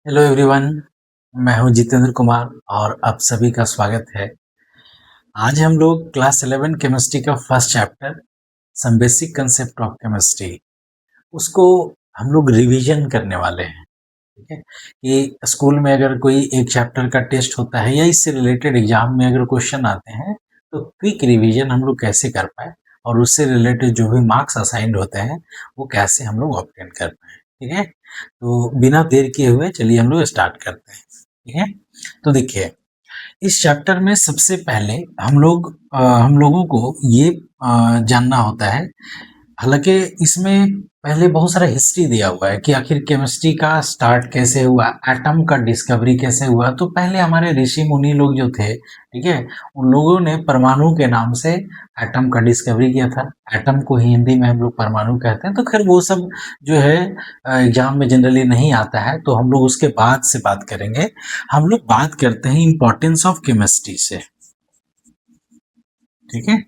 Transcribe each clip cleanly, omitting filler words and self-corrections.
Hello everyone. मैं हूं जितेंद्र कुमार और आप सभी का स्वागत है। आज हम लोग क्लास 11 केमिस्ट्री का first chapter some basic concept of chemistry उसको हम लोग रिवीजन करने वाले हैं। ठीक है, कि स्कूल में अगर कोई एक चैप्टर का टेस्ट होता है या इससे रिलेटेड एग्जाम में अगर क्वेश्चन आते हैं तो क्विक रिवीजन हम लोग कैसे कर पाए और उससे रिलेटेड जो भी मार्क्स असाइंड होते हैं वो कैसे हम लोग ऑब्टेन कर पाए। ठीक है, तो बिना देर किए हुए चलिए हम लोग स्टार्ट करते हैं। ठीक है, तो देखिए इस चैप्टर में सबसे पहले हम लोगों को ये जानना होता है। हालांकि इसमें पहले बहुत सारा हिस्ट्री दिया हुआ है कि आखिर केमिस्ट्री का स्टार्ट कैसे हुआ, एटम का डिस्कवरी कैसे हुआ। तो पहले हमारे ऋषि मुनि लोग जो थे, ठीक है, उन लोगों ने परमाणु के नाम से एटम का डिस्कवरी किया था। एटम को ही हिंदी में हम लोग परमाणु कहते हैं। तो खैर वो सब जो है एग्जाम में जनरली नहीं आता है, तो हम लोग उसके बाद से बात करेंगे। हम लोग बात करते हैं इंपॉर्टेंस ऑफ केमिस्ट्री से। ठीक है,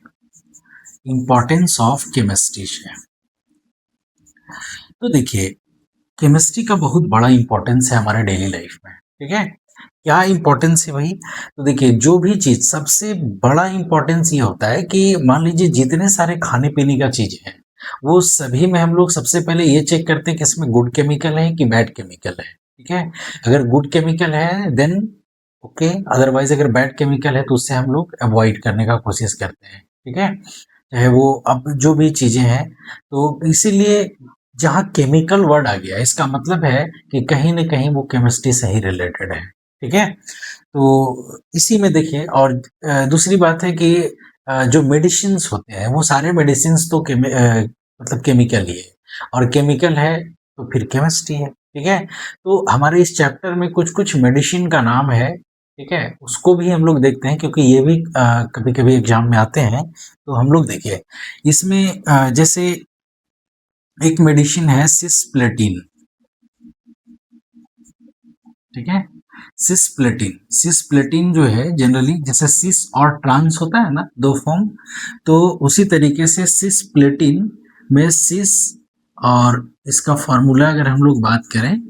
इंपॉर्टेंस ऑफ केमिस्ट्री से। तो देखिए केमिस्ट्री का बहुत बड़ा इंपॉर्टेंस है हमारे डेली लाइफ में। ठीक है, क्या इंपॉर्टेंस है भाई? तो देखिए जो भी चीज सबसे बड़ा इंपॉर्टेंस ये होता है कि मान लीजिए जितने सारे खाने पीने का चीज है वो सभी में हम लोग सबसे पहले ये चेक करते हैं कि इसमें गुड केमिकल है कि बैड केमिकल है। ठीक है, अगर गुड केमिकल है देन ओके, अदरवाइज अगर बैड केमिकल है तो उससे हम लोग अवॉइड करने का कोशिश करते हैं। ठीक है, चाहे वो अब जो भी चीजें हैं। तो इसीलिए जहाँ केमिकल वर्ड आ गया इसका मतलब है कि कहीं ना कहीं वो केमिस्ट्री से ही रिलेटेड है। ठीक है, तो इसी में देखिए और दूसरी बात है कि जो मेडिसिन्स होते हैं वो सारे मेडिसिन्स तो मतलब केमिकल ही है, और केमिकल है तो फिर केमिस्ट्री है। ठीक है, तो हमारे इस चैप्टर में कुछ कुछ मेडिसिन का नाम है। ठीक है, उसको भी हम लोग देखते हैं क्योंकि ये भी कभी कभी एग्जाम में आते हैं। तो हम लोग देखिए इसमें जैसे एक मेडिसिन है सिस्प्लेटिन। ठीक है, सिस्प्लेटिन। सिस्प्लेटिन जो है जनरली जैसे सिस और ट्रांस होता है ना, दो फॉर्म, तो उसी तरीके से सिस्प्लेटिन में सिस और इसका फॉर्मूला अगर हम लोग बात करें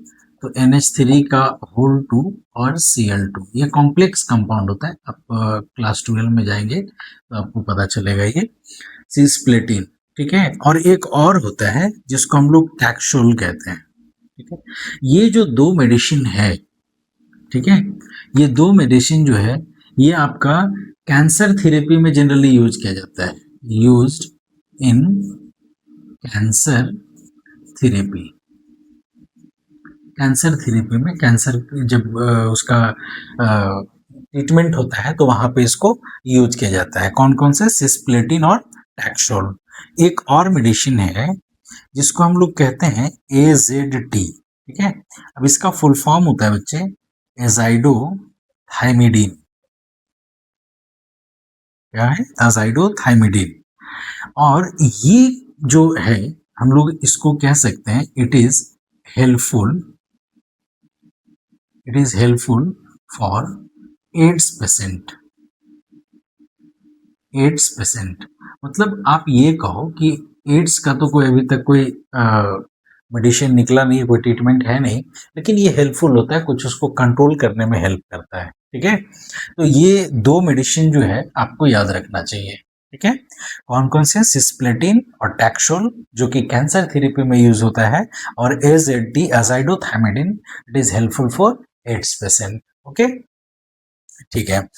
तो NH3 का होल 2 और Cl2, ये कॉम्प्लेक्स कंपाउंड होता है। आप क्लास 12 में जाएंगे तो आपको पता चलेगा ये सिस्प्लेटिन। ठीक है, और एक और होता है जिसको हम लोग टैक्सोल कहते हैं। ठीक है, ये जो दो मेडिसिन है, ठीक है, ये दो मेडिसिन जो है ये आपका कैंसर थेरेपी में जनरली यूज किया जाता है। Used in cancer therapy. Cancer therapy में कैंसर जब उसका ट्रीटमेंट होता है तो वहां पे इसको यूज किया जाता है। कौन कौन से? सिस्प्लेटिन और टैक्सोल। एक और मेडिसिन है जिसको हम लोग कहते हैं AZT। ठीक है, अब इसका फुल फॉर्म होता है बच्चे एजाइडोथाइमिडीन। क्या है? एजाइडोथाइमिडीन। और ये जो है हम लोग इसको कह सकते हैं it is helpful, it is helpful for AIDS patient. Ads patient मतलब आप ये कहो कि एड्स का तो कोई अभी तक कोई मेडिसिन निकला नहीं, कोई ट्रीटमेंट है नहीं, लेकिन ये हेल्पफुल होता है, कुछ उसको कंट्रोल करने में हेल्प करता है। ठीक है, तो ये दो मेडिसिन जो है आपको याद रखना चाहिए। ठीक है, कौन कौन से? सिस्प्लेटिन और टैक्सोल जो कि कैंसर थेरेपी में यूज होता है, और AZT azidothymidine it is helpful for AIDS patient. Okay, ठीक है,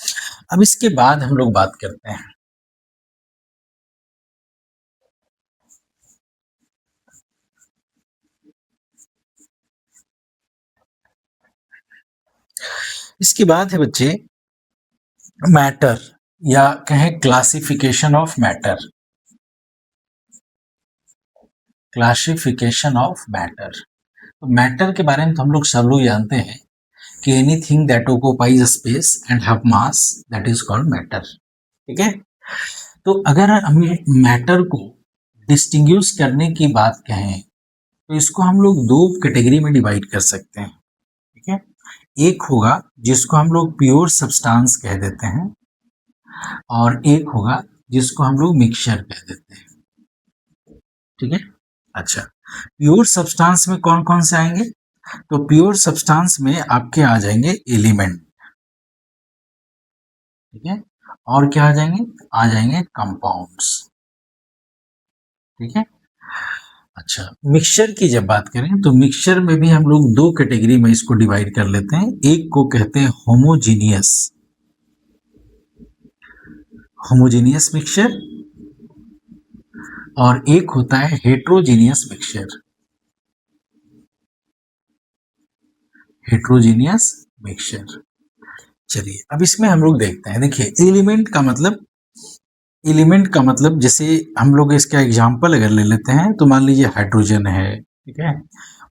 अब इसके बाद हम लोग बात करते हैं। इसके बाद है बच्चे मैटर, या कहें classification of matter. Classification of matter, तो मैटर के बारे में तो हम लोग सब लोग जानते हैं कि anything that occupies space and have mass that is called matter. ठीक है, तो अगर हम मैटर को डिस्टिंग्विश करने की बात कहें तो इसको हम लोग दो कैटेगरी में डिवाइड कर सकते हैं। ठीक है, एक होगा जिसको हम लोग प्योर सब्सटेंस कह देते हैं, और एक होगा जिसको हम लोग मिक्सचर कह देते हैं। ठीक है, अच्छा, प्योर सब्सटेंस में कौन कौन से आएंगे? तो प्योर सब्सटेंस में आपके आ जाएंगे एलिमेंट, ठीक है, और क्या आ जाएंगे कंपाउंड्स, ठीक है। अच्छा, मिक्सचर की जब बात करें तो मिक्सचर में भी हम लोग दो कैटेगरी में इसको डिवाइड कर लेते हैं। एक को कहते हैं होमोजीनियस, होमोजीनियस मिक्सचर, और एक होता है हेट्रोजीनियस मिक्सचर, हेट्रोजीनियस मिक्सचर। चलिए अब इसमें हम लोग देखते हैं। देखिए एलिमेंट का मतलब जैसे हम लोग इसका एग्जांपल अगर ले लेते हैं तो मान लीजिए हाइड्रोजन है, ठीक है,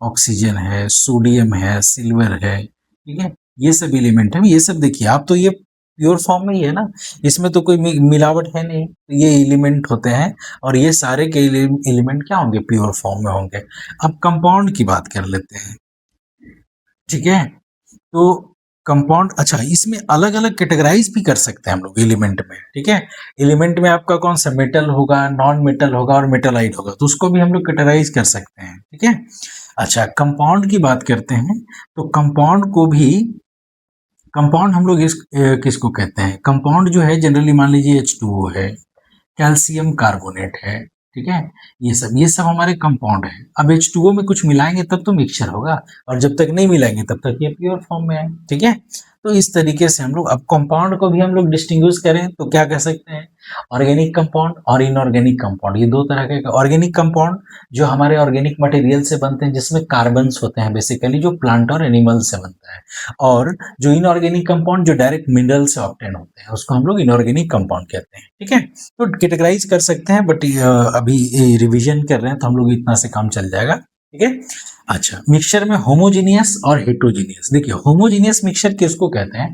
ऑक्सीजन है, सोडियम है, सिल्वर है, ठीक है, ये सब एलिमेंट है। ये सब देखिए आप, तो ये प्योर फॉर्म में ही है ना, इसमें तो कोई मिलावट है नहीं, तो ये एलिमेंट होते हैं और ये सारे के एलिमेंट क्या होंगे, प्योर फॉर्म में होंगे। अब कंपाउंड की बात कर लेते हैं, ठीक है। तो कंपाउंड, अच्छा, इसमें अलग अलग कैटेगराइज भी कर सकते हैं हम लोग एलिमेंट में, ठीक है। एलिमेंट में आपका कौन सा मेटल होगा, नॉन मेटल होगा और मेटालाइट होगा, तो उसको भी हम लोग कैटेगराइज कर सकते हैं, ठीक है। अच्छा, कंपाउंड की बात करते हैं तो कंपाउंड को भी, कंपाउंड हम लोग किसको कहते हैं, कंपाउंड जो है जनरली मान लीजिए H2O है, कैल्शियम कार्बोनेट है, ठीक है, ये सब हमारे कंपाउंड है। अब H2O में कुछ मिलाएंगे तब तो मिक्सचर होगा, और जब तक नहीं मिलाएंगे तब तक ये प्योर फॉर्म में है, ठीक है। तो इस तरीके से हम लोग, अब कंपाउंड को भी हम लोग डिस्टिंग्विश करें तो क्या कह सकते हैं, ऑर्गेनिक कंपाउंड और इनऑर्गेनिक कंपाउंड, ये दो तरह के। ऑर्गेनिक कंपाउंड जो हमारे ऑर्गेनिक मटेरियल से बनते हैं, जिसमें कार्बन्स होते हैं बेसिकली, जो प्लांट और एनिमल से बनता है, और जो इनऑर्गेनिक कंपाउंड जो डायरेक्ट मिनरल से ऑब्टेन होते हैं, उसको हम लोग इनऑर्गेनिक कंपाउंड कहते हैं, ठीक है। तो कैटेगराइज कर सकते हैं, बट अभी रिवीजन कर रहे हैं तो हम लोग इतना से काम चल जाएगा, ठीक है। अच्छा, मिक्सचर में होमोजीनियस और हेट्रोजीनियस। देखिए होमोजीनियस मिक्सचर किसको कहते हैं,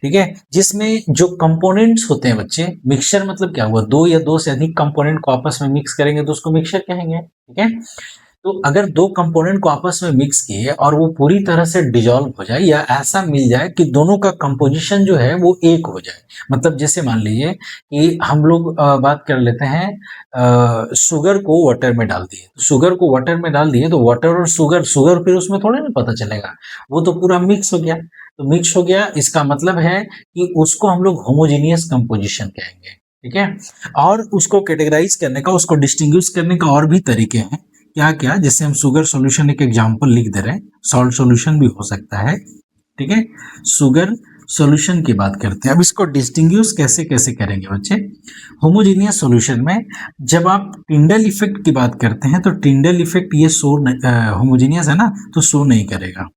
ठीक है, जिसमें जो कंपोनेंट्स होते हैं बच्चे, मिक्सचर मतलब क्या हुआ, दो या दो से अधिक कंपोनेंट को आपस में मिक्स करेंगे तो उसको मिक्सचर कहेंगे, ठीक है। तो अगर दो कंपोनेंट को आपस में मिक्स किए और वो पूरी तरह से डिजॉल्व हो जाए, या ऐसा मिल जाए कि दोनों का कंपोजिशन जो है वो एक हो जाए, मतलब जैसे मान लीजिए कि हम लोग बात कर लेते हैं, शुगर को वाटर में डाल दिए, तो शुगर को वाटर में डाल दिए तो वाटर और शुगर, शुगर फिर उसमें थोड़े ना पता चलेगा, वो तो पूरा मिक्स हो गया। तो मिक्स हो गया, इसका मतलब है कि उसको हम लोग होमोजीनियस कंपोजिशन कहेंगे, ठीक है। और उसको कैटेगराइज करने का, उसको डिस्टिंग्विश करने का और भी तरीके हैं। क्या क्या, जैसे हम शुगर सॉल्यूशन एक एग्जांपल लिख दे रहे हैं, सॉल्ट सॉल्यूशन भी हो सकता है, ठीक है। शुगर सॉल्यूशन की बात करते हैं। अब इसको डिस्टिंग्विश कैसे कैसे करेंगे बच्चे, होमोजीनियस सॉल्यूशन में जब आप टिंडल इफेक्ट की बात करते हैं तो टिंडल इफेक्ट ये शो, होमोजीनियस है ना, तो शो नहीं करेगा,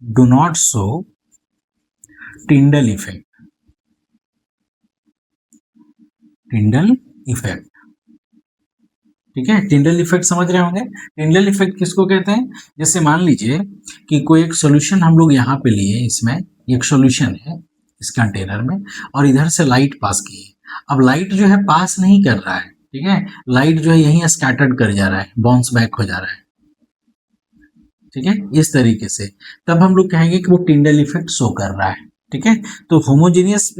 do not show Tyndall effect, Tyndall effect, ठीक है। टिंडल इफेक्ट समझ रहे होंगे। टिंडल इफेक्ट किसको कहते हैं, जैसे मान लीजिए कि कोई एक सॉल्यूशन हम लोग यहाँ पे लिए, इसमें एक सॉल्यूशन है इस कंटेनर में, और इधर से लाइट पास की है। अब लाइट जो है पास नहीं कर रहा है, ठीक है, लाइट जो है यहीं स्कैटर्ड कर जा रहा है, बाउंस बैक हो जा रहा है, ठीक है, इस तरीके से। तब हम लोग कहेंगे कि वो टिंडल इफेक्ट शो कर रहा है, ठीक है। तो होमोजीनियस,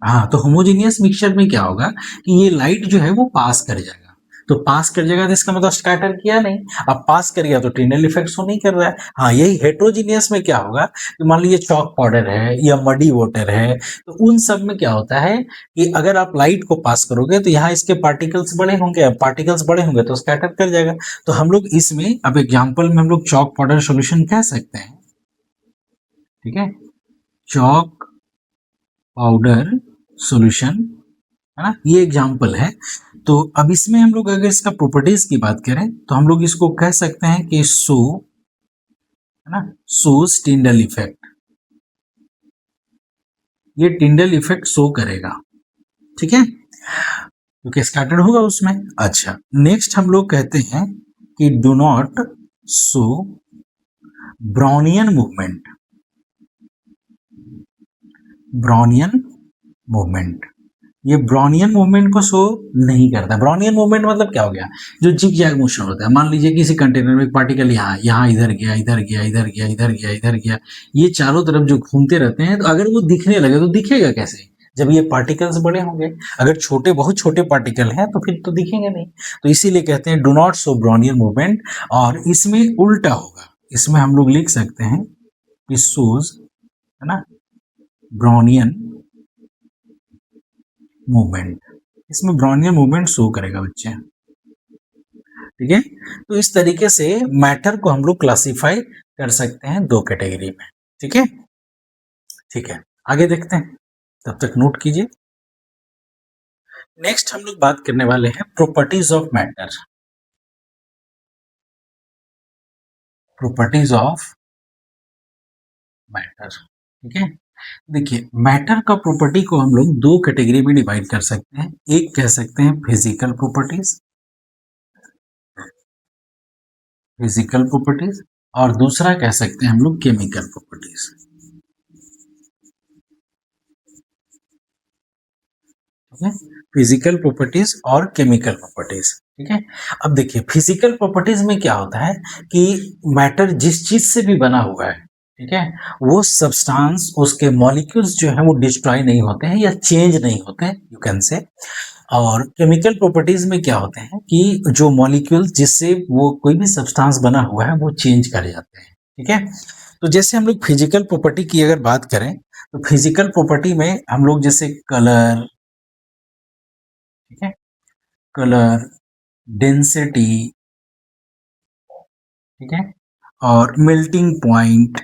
हाँ, तो होमोजीनियस मिक्सचर में क्या होगा कि ये लाइट जो है वो पास कर जाएगा, तो पास कर जाएगा तो इसका मतलब स्कैटर किया नहीं, अब पास कर गया तो टिंडल इफेक्ट शो नहीं कर रहा है। हाँ, यही हेट्रोजीनियस में क्या होगा कि मान लीजिए चॉक पाउडर है या मडी वाटर है, तो उन सब में क्या होता है कि अगर आप लाइट को पास करोगे तो यहाँ इसके पार्टिकल्स बड़े होंगे, अब पार्टिकल्स बड़े होंगे तो स्कैटर कर जाएगा। तो हम लोग इसमें, अब एग्जाम्पल में हम लोग चॉक पाउडर सोल्यूशन कह सकते हैं, ठीक है, चॉक पाउडर सॉल्यूशन, है ना, ये एग्जाम्पल है। तो अब इसमें हम लोग अगर इसका प्रॉपर्टीज की बात करें तो हम लोग इसको कह सकते हैं कि शो, है ना, शोज टिंडल इफेक्ट, ये टिंडल इफेक्ट शो करेगा, ठीक है, क्योंकि स्कैटर्ड होगा उसमें। अच्छा, नेक्स्ट हम लोग कहते हैं कि do not show Brownian movement, Brownian movement, ये ब्राउनियन मूवमेंट को शो नहीं करता। ब्राउनियन मूवमेंट मतलब क्या हो गया, जो जिग जैग मोशन होता है, मान लीजिए किसी कंटेनर में एक पार्टिकल यहाँ यहाँ इधर गया, इधर गया, इधर गया, इधर गया, इधर गया, ये चारों तरफ जो घूमते रहते हैं, तो अगर वो दिखने लगे तो दिखेगा कैसे, जब ये पार्टिकल्स बड़े होंगे। अगर छोटे, बहुत छोटे पार्टिकल हैं तो फिर तो दिखेंगे नहीं। तो इसीलिए कहते हैं do not show Brownian movement, और इसमें उल्टा होगा, इसमें हम लोग लिख सकते हैं पिस्सोज, है ना, ब्राउनियन मूवमेंट। इसमें ब्राउनियन मूवमेंट शो करेगा बच्चे, ठीक है। तो इस तरीके से मैटर को हम लोग क्लासिफाई कर सकते हैं दो कैटेगरी में, ठीक है। ठीक है, आगे देखते हैं, तब तक नोट कीजिए। नेक्स्ट हम लोग बात करने वाले हैं properties of matter. Properties of matter, ठीक है। देखिए, मैटर का प्रॉपर्टी को हम लोग दो कैटेगरी में डिवाइड कर सकते हैं। एक कह सकते हैं फिजिकल प्रॉपर्टीज, फिजिकल प्रॉपर्टीज, और दूसरा कह सकते हैं हम लोग केमिकल प्रॉपर्टीज, ठीक है। फिजिकल प्रॉपर्टीज और केमिकल प्रॉपर्टीज, ठीक है। अब देखिए, फिजिकल प्रॉपर्टीज में क्या होता है कि मैटर जिस चीज से भी बना हुआ है, ठीक है, वो सब्सटेंस, उसके मॉलिक्यूल्स जो है वो डिस्ट्रॉय नहीं होते हैं या चेंज नहीं होते हैं, यू कैन से। और केमिकल प्रॉपर्टीज में क्या होते हैं कि जो मॉलिक्यूल्स जिससे वो कोई भी सब्सटेंस बना हुआ है वो चेंज कर जाते हैं, ठीक है। तो जैसे हम लोग फिजिकल प्रॉपर्टी की अगर बात करें, तो फिजिकल प्रॉपर्टी में हम लोग जैसे कलर, ठीक है, कलर, डेंसिटी, ठीक है, और मेल्टिंग पॉइंट,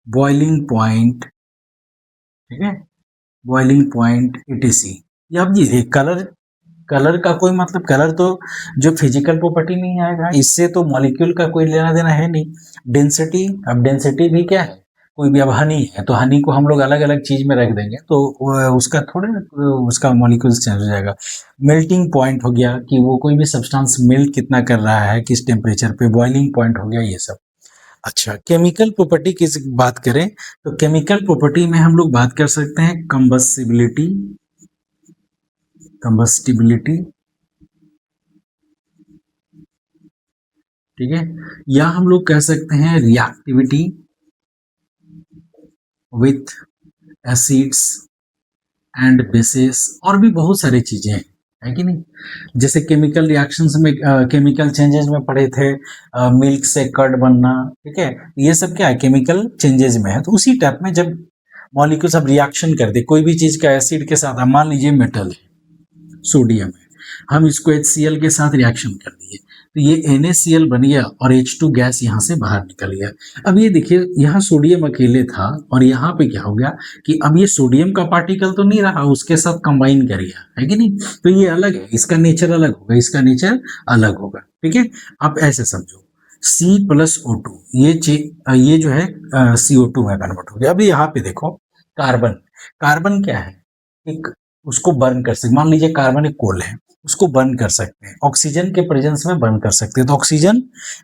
बॉइलिंग पॉइंट, ठीक है, बॉइलिंग पॉइंट etc। ये अब ये कलर, कलर का कोई मतलब, कलर तो जो फिजिकल प्रॉपर्टी में ही आएगा, इससे तो मॉलिक्यूल का कोई लेना देना है नहीं। डेंसिटी, अब डेंसिटी भी क्या है, कोई भी, अब हनी है तो हनी को हम लोग अलग अलग चीज में रख देंगे तो उसका थोड़े उसका मॉलिक्यूल चेंज हो जाएगा। मेल्टिंग पॉइंट हो गया कि वो कोई भी सब्सटेंस मेल्ट कितना कर रहा है, किस टेम्परेचर पे, बॉइलिंग पॉइंट हो गया, ये सब। अच्छा, केमिकल प्रॉपर्टी की बात करें तो केमिकल प्रॉपर्टी में हम लोग बात कर सकते हैं कंबस्टिबिलिटी, कंबस्टिबिलिटी, ठीक है, या हम लोग कह सकते हैं reactivity with acids and bases, और भी बहुत सारी चीजें हैं, है कि नहीं। जैसे केमिकल रिएक्शंस में, केमिकल चेंजेस में पढ़े थे, मिल्क से कर्ड बनना, ठीक है, ये सब क्या है, केमिकल चेंजेस में है। तो उसी टाइप में जब मॉलिक्यूल्स अब रिएक्शन कर दे कोई भी चीज का एसिड के साथ, मान लीजिए मेटल है, सोडियम है, हम इसको HCl के साथ रिएक्शन कर दिए तो ये NaCl बन गया और H2 गैस यहाँ से बाहर निकल गया। अब ये देखिए, यहाँ सोडियम अकेले था और यहाँ पे क्या हो गया कि अब ये सोडियम का पार्टिकल तो नहीं रहा, उसके साथ कंबाइन कर गया, है कि नहीं। तो ये अलग है, इसका नेचर अलग होगा, इसका नेचर अलग होगा, ठीक है। आप ऐसे समझो, C+O2, ये जो है CO2 में कन्वर्ट हो गया। अभी यहाँ पे देखो, कार्बन, कार्बन क्या है, एक उसको बर्न कर सकते, मान लीजिए कार्बन एक कोल है, उसको बर्न कर सकते हैं, ऑक्सीजन के प्रेजेंस में बर्न कर सकते हैं। तो ऑक्सीजन,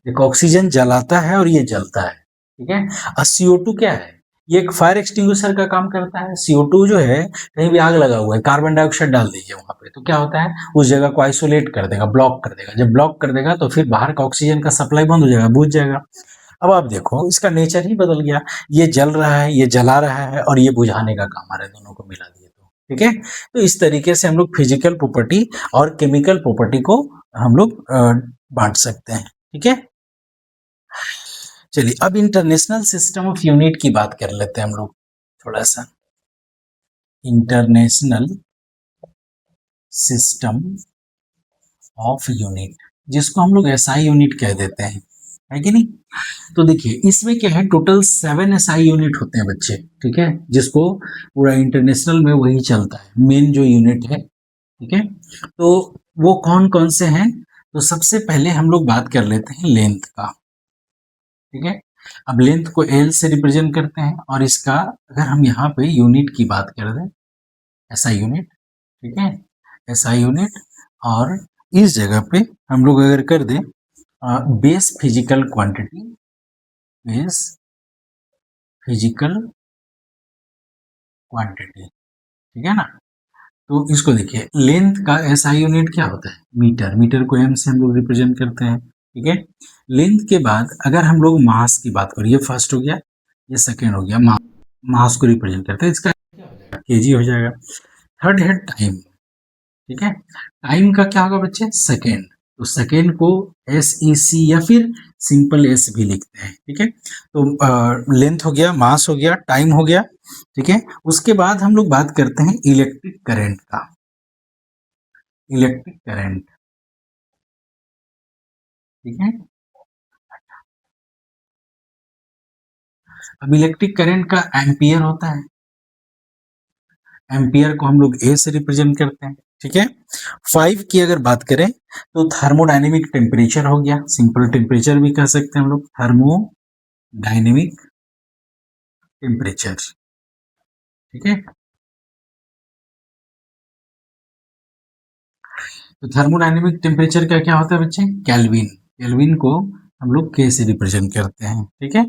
देखो ऑक्सीजन जलाता है और ये जलता है, ठीक है। और CO2 क्या है, ये एक फायर एक्सटिंग्विशर का काम करता है। CO2 जो है, कहीं भी आग लगा हुआ है, कार्बन डाइऑक्साइड डाल दीजिए वहां पे, तो क्या होता है, उस जगह को आइसोलेट कर देगा, ब्लॉक कर देगा। जब ब्लॉक कर देगा तो फिर बाहर का ऑक्सीजन का सप्लाई बंद हो जाएगा, बुझ जाएगा। अब आप देखो, इसका नेचर ही बदल गया, ये जल रहा है, ये जला रहा है, और ये बुझाने का काम आ रहा है, दोनों को मिला दिए तो, ठीक है। तो इस तरीके से हम लोग फिजिकल प्रॉपर्टी और केमिकल प्रॉपर्टी को हम लोग बांट सकते हैं, ठीक है। चलिए, अब इंटरनेशनल सिस्टम ऑफ यूनिट की बात कर लेते हैं हम लोग थोड़ा सा। इंटरनेशनल सिस्टम ऑफ यूनिट, जिसको हम लोग SI यूनिट कह देते हैं, है कि नहीं। तो देखिए, इसमें क्या है, टोटल 7 SI यूनिट होते हैं बच्चे, ठीक है, जिसको पूरा इंटरनेशनल में वही चलता है, मेन जो यूनिट है, ठीक है। तो वो कौन कौन से हैं, तो सबसे पहले हम लोग बात कर लेते हैं लेंथ का, ठीक है। अब लेंथ को L से रिप्रेजेंट करते हैं, और इसका अगर हम यहाँ पे यूनिट की बात कर दें, SI यूनिट, ठीक है, SI यूनिट, और इस जगह पे हम लोग अगर कर दें base physical quantity, base physical quantity, ठीक है ना। तो इसको देखिए, लेंथ का SI यूनिट क्या होता है, मीटर, मीटर को M से हम लोग रिप्रेजेंट करते हैं, ठीक है। लेंथ के बाद अगर हम लोग मास की बात करें, ये फर्स्ट हो गया, ये सेकेंड हो गया, मास को रिप्रेजेंट करते हैं, इसका kg हो जाएगा। थर्ड है टाइम, ठीक है, टाइम का क्या होगा बच्चे, सेकेंड, तो सेकेंड को SEC या फिर सिंपल S भी लिखते हैं, ठीक है। तो लेंथ हो गया, मास हो गया, टाइम हो गया, ठीक है। उसके बाद हम लोग बात करते हैं इलेक्ट्रिक करंट का। इलेक्ट्रिक करंट, ठीक है। अब इलेक्ट्रिक करंट का एम्पियर होता है, एम्पियर को हम लोग A से रिप्रेजेंट करते हैं, ठीक है। 5 की अगर बात करें तो थर्मोडायनेमिक टेम्परेचर हो गया, सिंपल टेम्परेचर भी कह सकते हैं हम लोग, थर्मोडायनेमिक टेम्परेचर, ठीक है। तो थर्मोडायनेमिक टेम्परेचर का क्या होता है बच्चे, केल्विन। केल्विन को हम लोग K से रिप्रेजेंट करते हैं, ठीक है।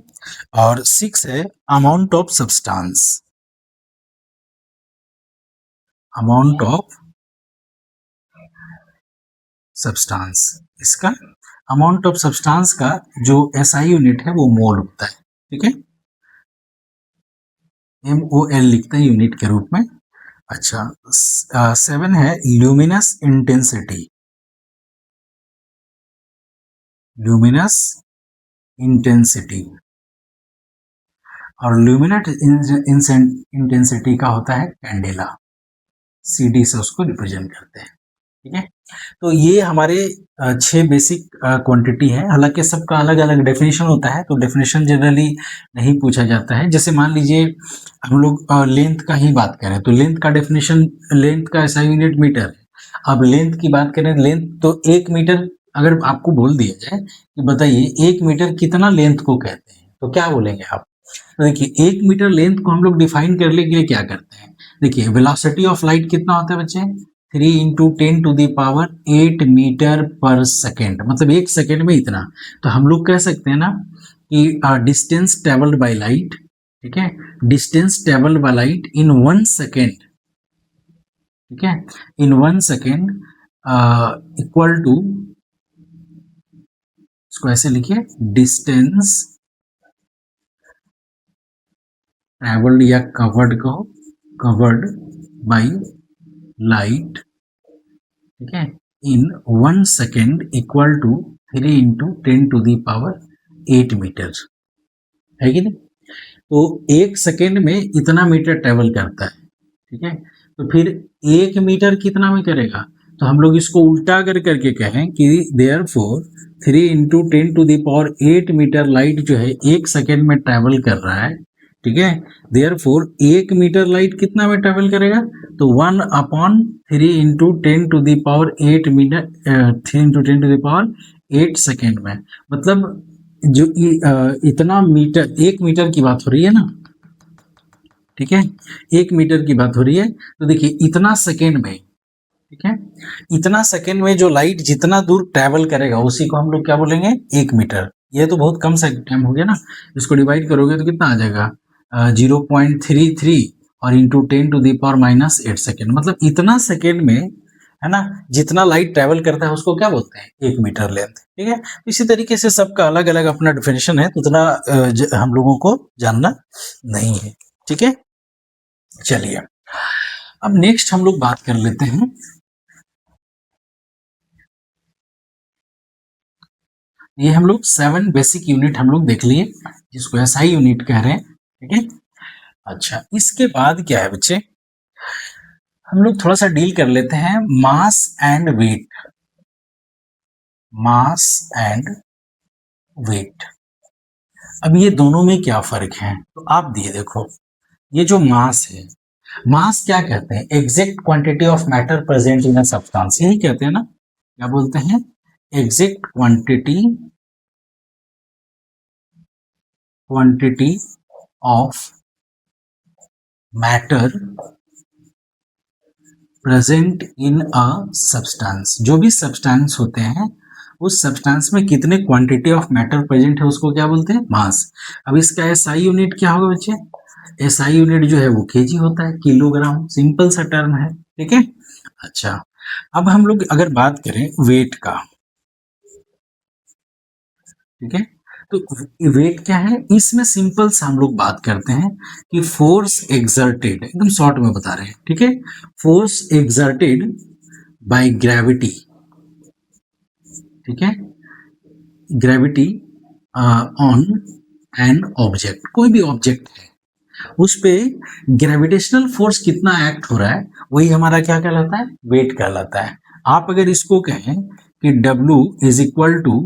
और 6 है amount of substance. Amount of substance, इसका अमाउंट ऑफ सब्सटेंस का जो SI यूनिट है वो मोल होता है, ठीक है। MOL लिखते हैं यूनिट के रूप में। अच्छा, 7 है ल्यूमिनस इंटेंसिटी। ल्यूमिनस इंटेंसिटी, और ल्यूमिनस इंटेंसिटी का होता है कैंडेला। CD से उसको रिप्रेजेंट करते हैं, ठीक है। तो ये हमारे 6 बेसिक क्वांटिटी है, हालांकि सबका अलग अलग डेफिनेशन होता है, तो डेफिनेशन जनरली नहीं पूछा जाता है। जैसे मान लीजिए हम लोग लेंथ का ही बात करें तो लेंथ का डेफिनेशन, लेंथ का ऐसा यूनिट मीटर। अब लेंथ की बात करें, लेंथ तो 1 मीटर अगर आपको बोल दिया जाए कि बताइए 1 मीटर कितना लेंथ को कहते हैं, तो क्या बोलेंगे आप। तो देखिए 1 मीटर लेंथ को हम लोग डिफाइन करने के लिए क्या करते हैं, देखिए वेलोसिटी ऑफ लाइट कितना होता है बच्चे, 3 into 10 to the power 8 metre per second, मतलब 1 सेकेंड में इतना। तो हम लोग कह सकते हैं ना कि डिस्टेंस ट्रेवल्ड बाय लाइट, ठीक है, distance travelled by light in 1 second, ठीक है, इन 1 सेकेंड इक्वल टू, इसको ऐसे लिखिए, डिस्टेंस ट्रेवल्ड या कवर्ड को, कवर्ड बाय लाइट, ठीक है, in 1 second equal to 3 into 10 to the power 8 metre, है कि नहीं। तो 1 सेकेंड में इतना मीटर ट्रेवल करता है, ठीक है। तो फिर 1 मीटर कितना में करेगा, तो हम लोग इसको उल्टा कर करके कहें कि therefore 3 into 10 to the power 8 metre light जो है 1 सेकेंड में ट्रेवल कर रहा है, ठीक है। देयरफॉर 1 मीटर लाइट कितना में ट्रेवल करेगा, तो 1 upon 3 into 10 to the power 8 metre, 3 into 10 to the power 8 second में, मतलब जो इतना मीटर, 1 मीटर की बात हो रही है ना, ठीक है, 1 मीटर की बात हो रही है। तो देखिए इतना सेकेंड में, ठीक है, इतना सेकेंड में जो लाइट जितना दूर ट्रेवल करेगा उसी को हम लोग क्या बोलेंगे, 1 मीटर। ये तो बहुत कम सा टाइम हो गया ना, इसको डिवाइड करोगे तो कितना आ जाएगा, 0.33 और into 10 to the power minus 8 second, मतलब इतना सेकेंड में, है ना, जितना लाइट ट्रेवल करता है उसको क्या बोलते हैं, 1 मीटर लेंथ, ठीक है। इसी तरीके से सबका अलग अलग अपना डेफिनेशन है, तो उतना हम लोगों को जानना नहीं है, ठीक है। चलिए अब नेक्स्ट हम लोग बात कर लेते हैं, ये हम लोग 7 बेसिक यूनिट हम लोग देख लिए, जिसको SI यूनिट कह रहे हैं, ठीक है। अच्छा, इसके बाद क्या है बच्चे, हम लोग थोड़ा सा डील कर लेते हैं mass and weight. Mass and weight, अब ये दोनों में क्या फर्क है, तो आप दिए देखो, ये जो मास है, मास क्या कहते हैं, exact quantity of matter present in a substance, यही कहते हैं ना, क्या बोलते हैं, exact quantity of matter present in a substance, जो भी सब्सटेंस होते हैं उस सब्सटेंस में कितने क्वांटिटी ऑफ मैटर प्रेजेंट है उसको क्या बोलते हैं, मास। अब इसका SI यूनिट क्या होगा बच्चे, SI यूनिट जो है वो केजी होता है, किलोग्राम, सिंपल सा टर्म है, ठीक है। अच्छा, अब हम लोग अगर बात करें वेट का, ठीक है, तो वेट क्या है, इसमें सिंपल सा हम लोग बात करते हैं कि फोर्स एक्सर्टेड, एकदम शॉर्ट में बता रहे हैं, ठीक है, फोर्स एक्सर्टेड बाय ग्रेविटी, ठीक है, ग्रेविटी ऑन एन ऑब्जेक्ट, कोई भी ऑब्जेक्ट है उस पे ग्रेविटेशनल फोर्स कितना एक्ट हो रहा है, वही हमारा क्या कहलाता है, वेट कहलाता है। आप अगर इसको कहें कि W is equal to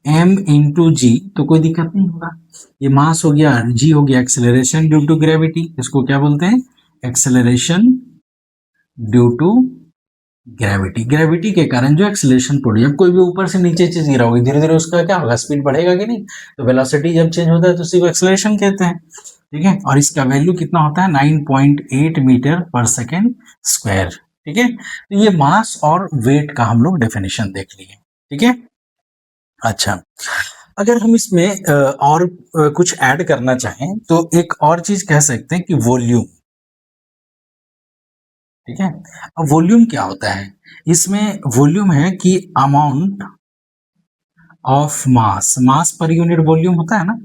m into g, तो कोई दिक्कत नहीं होगा। ये मास हो गया, g हो गया एक्सेलरेशन ड्यू टू ग्रेविटी, इसको क्या बोलते हैं, acceleration due to gravity. Gravity के कारण जो एक्सेलरेशन पड़ी, अब कोई भी ऊपर से नीचे चीज गिरा होगी, धीरे धीरे उसका क्या होगा, स्पीड बढ़ेगा कि नहीं, तो वेलोसिटी जब चेंज होता है तो उसी को एक्सेलरेशन कहते हैं। ठीक है, और इसका वैल्यू कितना होता है, 9.8 मीटर पर सेकेंड स्क्वायर। ठीक है, तो ये मास और वेट का हम लोग डेफिनेशन देख लिए। ठीक है, अच्छा, अगर हम इसमें और कुछ ऐड करना चाहें तो एक और चीज कह सकते हैं कि वॉल्यूम। ठीक है, अब वॉल्यूम क्या होता है, इसमें वॉल्यूम है कि amount of mass, mass per unit volume होता है ना।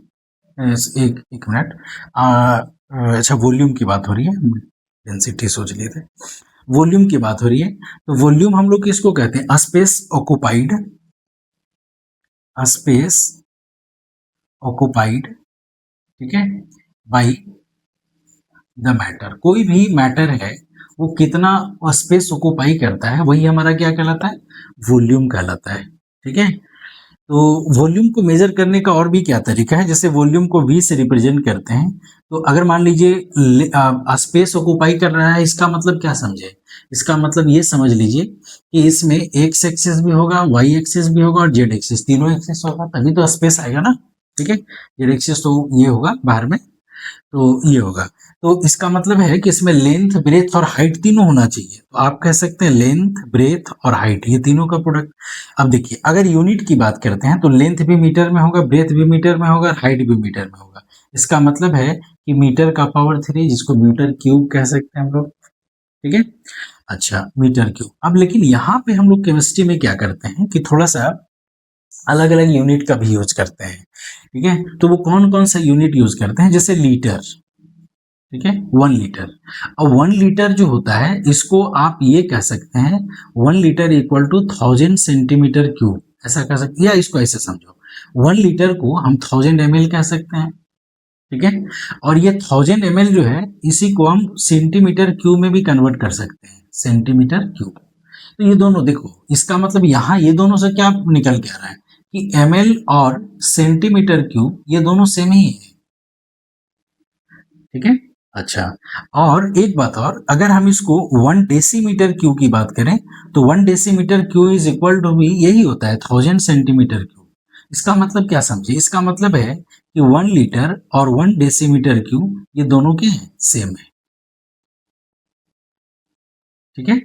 एक एक मिनट, अच्छा वॉल्यूम की बात हो रही है, डेंसिटी सोच लिए थे, वॉल्यूम की बात हो रही है। तो वॉल्यूम हम लोग किसको कहते हैं, स्पेस ऑक्युपाइड, स्पेस ऑक्युपाइड, ठीक है, बाई द मैटर। कोई भी मैटर है वो कितना स्पेस ऑक्युपाई करता है, वही हमारा क्या कहलाता है, वॉल्यूम कहलाता है। ठीक है, तो वॉल्यूम को मेजर करने का और भी क्या तरीका है, जैसे वॉल्यूम को v से रिप्रेजेंट करते हैं। तो अगर मान लीजिए स्पेस ऑक्युपाई कर रहा है, इसका मतलब क्या समझे, इसका मतलब ये समझ लीजिए कि इसमें एक्स एक्सिस भी होगा, वाई एक्सिस भी होगा और जेड एक्सिस, तीनों एक्सिस होगा तभी तो स्पेस आएगा ना। ठीक है, जेड एक्सिस तो ये होगा बाहर में, तो ये होगा, तो इसका मतलब है कि इसमें लेंथ ब्रेथ और हाइट तीनों होना चाहिए। तो आप कह सकते हैं लेंथ ब्रेथ और हाइट, ये तीनों का प्रोडक्ट। अब देखिए, अगर यूनिट की बात करते हैं तो लेंथ भी मीटर में होगा, ब्रेथ भी मीटर में होगा, हाइट भी मीटर में होगा। इसका मतलब है कि मीटर का पावर 3, जिसको मीटर क्यूब कह सकते हैं हम लोग। ठीक है, अच्छा मीटर क्यूब। अब लेकिन यहाँ पे हम लोग केमिस्ट्री में क्या करते हैं कि थोड़ा सा अलग अलग यूनिट का भी यूज करते हैं। ठीक है, तो वो कौन कौन सा यूनिट यूज करते हैं, जैसे लीटर। ठीक है, 1 लीटर। अब 1 लीटर जो होता है, इसको आप ये कह सकते हैं 1 litre equal to 1000 centimetre cube, ऐसा कह सकते, या इसको ऐसे समझो, 1 लीटर को हम 1000 ml कह सकते हैं। ठीक है, और ये 1000 ml जो है, इसी को हम सेंटीमीटर क्यूब में भी कन्वर्ट कर सकते हैं, सेंटीमीटर क्यूब। तो ये दोनों देखो, इसका मतलब यहाँ ये दोनों से क्या निकल के आ रहा है कि ml और सेंटीमीटर क्यूब ये दोनों सेम ही है। ठीक है, अच्छा, और एक बात और, अगर हम इसको 1 डेसीमीटर क्यू की बात करें तो 1 decimetre cube is equal to भी यही होता है 1000 सेंटीमीटर क्यू। इसका मतलब क्या समझे, इसका मतलब है कि 1 लीटर और 1 डेसीमीटर क्यू ये दोनों के हैं, सेम है। ठीक है,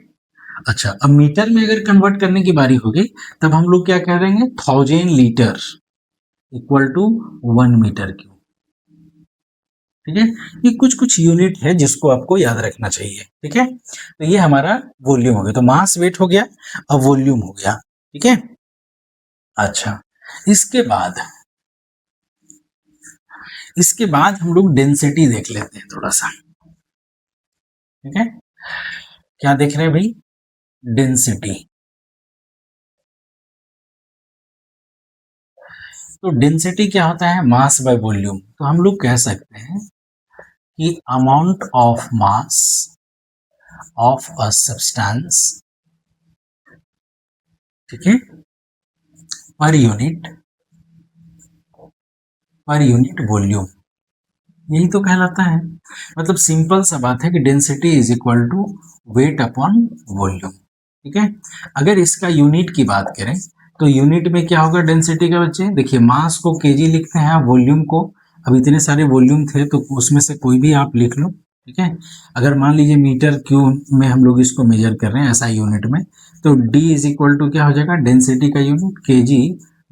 अच्छा, अब मीटर में अगर कन्वर्ट करने की बारी होगी, तब हम लोग क्या कह देंगे, 1000 litre equal to 1 metre cube. ठीक है, ये कुछ कुछ यूनिट है जिसको आपको याद रखना चाहिए। ठीक है, तो ये हमारा वॉल्यूम हो गया, तो मास वेट हो गया, अब वॉल्यूम हो गया। ठीक है, अच्छा, इसके बाद हम लोग डेंसिटी देख लेते हैं थोड़ा सा। ठीक है, क्या देख रहे हैं भाई, डेंसिटी। तो डेंसिटी क्या होता है, मास बाय वॉल्यूम। तो हम लोग कह सकते हैं कि amount of mass of a substance, ठीक है, पर यूनिट वॉल्यूम, यही तो कहलाता है। मतलब सिंपल सा बात है कि density is equal to weight upon volume. ठीक है, अगर इसका यूनिट की बात करें तो यूनिट में क्या होगा डेंसिटी के बच्चे, देखिए मास को केजी लिखते हैं, वॉल्यूम को, अब इतने सारे वॉल्यूम थे तो उसमें से कोई भी आप लिख लो। ठीक है, अगर मान लीजिए मीटर क्यूब में हम लोग इसको मेजर कर रहे हैं ऐसा यूनिट में, तो डी इज इक्वल टू क्या हो जाएगा, डेंसिटी का यूनिट केजी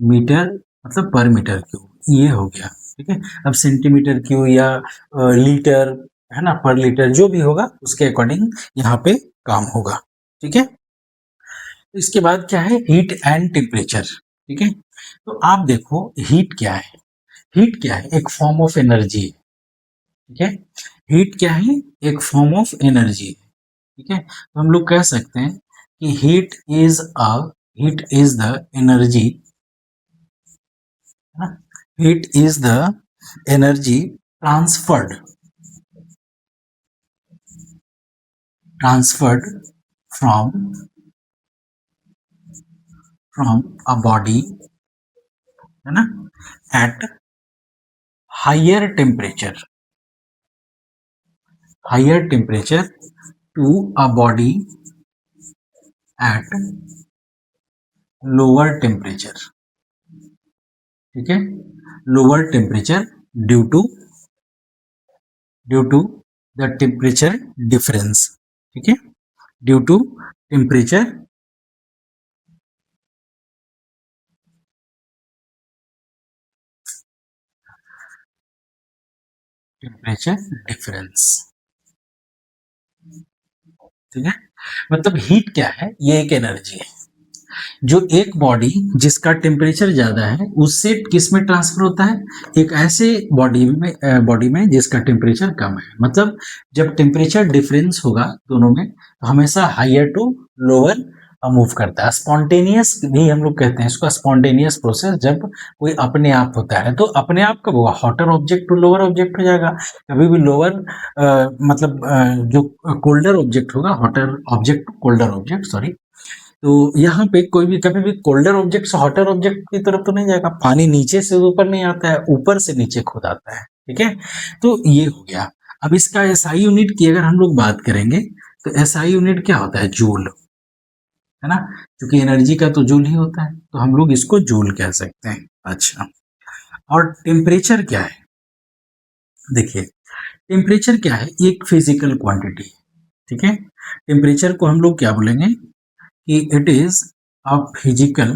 मीटर, मतलब पर मीटर क्यूब, ये हो गया। ठीक है, अब सेंटीमीटर क्यूब या लीटर, है ना, पर लीटर, जो भी होगा उसके अकॉर्डिंग यहाँ पे काम होगा। ठीक है, तो इसके बाद क्या है, हीट एंड टेम्परेचर। ठीक है, तो आप देखो हीट क्या है, हीट क्या है, एक फॉर्म ऑफ एनर्जी है। ठीक है, हीट क्या है, एक फॉर्म ऑफ एनर्जी है। ठीक है, तो हम लोग कह सकते हैं कि heat is a heat is the energy, heat is the energy transferred from a body, है ना, at higher temperature to a body at lower temperature, ठीक है, lower temperature due to the temperature difference, ठीक है, due to temperature difference, ठीक है। मतलब heat क्या है, ये एक एनर्जी है जो एक बॉडी जिसका टेम्परेचर ज्यादा है उससे किस में ट्रांसफर होता है, एक ऐसे बॉडी में जिसका टेम्परेचर कम है। मतलब जब टेम्परेचर डिफरेंस होगा दोनों में तो हमेशा हायर टू लोअर मूव करता है। स्पॉन्टेनियस भी हम लोग कहते हैं इसको, स्पॉन्टेनियस प्रोसेस जब कोई अपने आप होता है। तो अपने आप कब होगा, hotter object to lower object हो जाएगा। कभी भी लोअर मतलब जो कोल्डर ऑब्जेक्ट होगा, hotter object to colder object, sorry. तो यहाँ पे कोई भी कभी भी कोल्डर ऑब्जेक्ट से हॉटर ऑब्जेक्ट की तरफ तो नहीं जाएगा। पानी नीचे से ऊपर नहीं आता है, ऊपर से नीचे खुद आता है, ठीक है। तो ये हो गया। अब इसका एसआई यूनिट की अगर हम लोग बात करेंगे तो एसआई यूनिट क्या होता है, जूल, है ना, क्योंकि एनर्जी का तो जूल ही होता है, तो हम लोग इसको जूल कह सकते हैं। अच्छा, और टेम्परेचर क्या है, देखिए टेम्परेचर क्या है, एक फिजिकल क्वांटिटी, ठीक है। टेम्परेचर को हम लोग क्या बोलेंगे कि it is a physical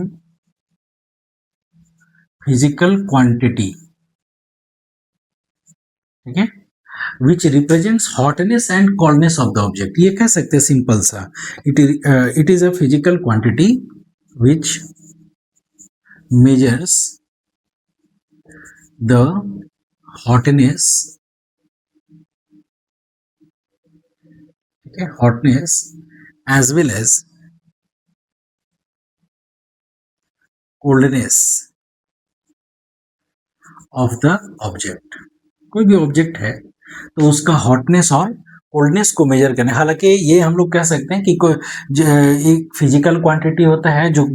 quantity, ठीक है, which represents hotness and coldness of the object. ये कह सकते हैं सिंपल सा, it is a physical quantity which measures the hotness, ठीक है, hotness as well as coldness of the object. कोई भी ऑब्जेक्ट है तो उसका हॉटनेस और कोल्डनेस को मेजर करना। हालांकि ये हम लोग कह सकते हैं कि कोई एक फिजिकल क्वांटिटी होता है जो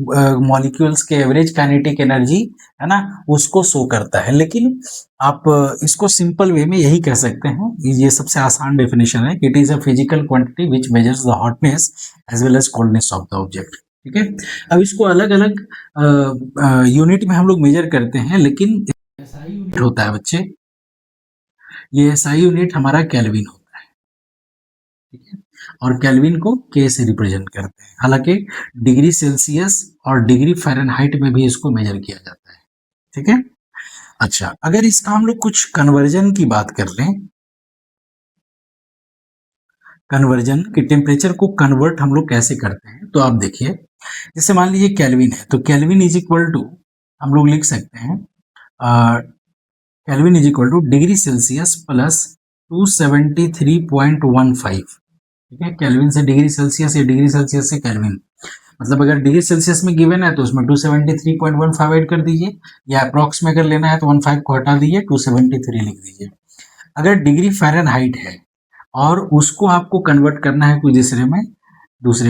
मॉलिक्यूल्स के एवरेज काइनेटिक एनर्जी, है ना, उसको शो करता है। लेकिन आप इसको सिंपल वे में यही कह सकते हैं, ये सबसे आसान डेफिनेशन है, it is a physical quantity which measures the hotness as well as coldness of the object, ठीक है। अब इसको अलग अलग यूनिट में हम लोग मेजर करते हैं, लेकिन एसआई यूनिट होता है बच्चे, ये एसआई यूनिट हमारा केल्विन होता है, ठीक है, और केल्विन को के से रिप्रेजेंट करते हैं। हालांकि डिग्री सेल्सियस और डिग्री फ़ारेनहाइट में भी इसको मेजर किया जाता है, ठीक है। अच्छा, अगर इसका हम लोग कुछ कन्वर्जन की बात कर लें, कन्वर्जन कि टेम्परेचर को कन्वर्ट हम लोग कैसे करते हैं, तो आप देखिए, जैसे मान लीजिए केल्विन है, तो केल्विन इज इक्वल टू, हम लोग लिख सकते हैं kelvin is equal two degree Celsius plus 273.15, ठीक है। केल्विन से डिग्री सेल्सियस या डिग्री सेल्सियस से केल्विन, मतलब अगर डिग्री सेल्सियस में गिवन है तो उसमें 273.15 ऐड कर दीजिए, या अप्रॉक्स में अगर लेना है तो 15 को हटा दीजिए, 273 लिख दीजिए। अगर डिग्री फ़ारेनहाइट है और उसको आपको कन्वर्ट करना है कोई दूसरे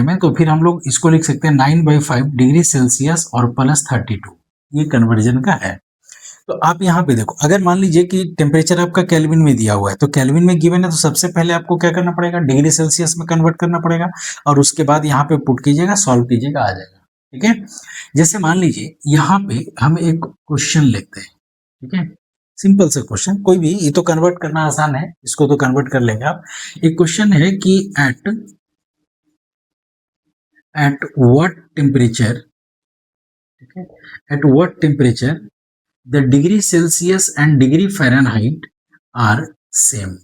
में, तो फिर हम लोग इसको लिख सकते हैं 9/5 डिग्री सेल्सियस और प्लस 32, ये कन्वर्जन का है। तो आप यहाँ पे देखो, अगर मान लीजिए कि टेम्परेचर आपका केल्विन में दिया हुआ है, तो केल्विन में गिवन है तो सबसे पहले आपको क्या करना पड़ेगा, डिग्री सेल्सियस में कन्वर्ट करना पड़ेगा, और उसके बाद यहाँ पे पुट कीजिएगा, सॉल्व कीजिएगा, आ जाएगा, ठीक है। जैसे मान लीजिए यहाँ पे हम एक क्वेश्चन लेते हैं, ठीक है, सिंपल सा क्वेश्चन, कोई भी, ये तो कन्वर्ट करना आसान है, इसको तो कन्वर्ट कर लेंगे आप। एक क्वेश्चन है कि एट व्हाट टेम्परेचर, ठीक है, at what temperature the degree Celsius and degree Fahrenheit are same.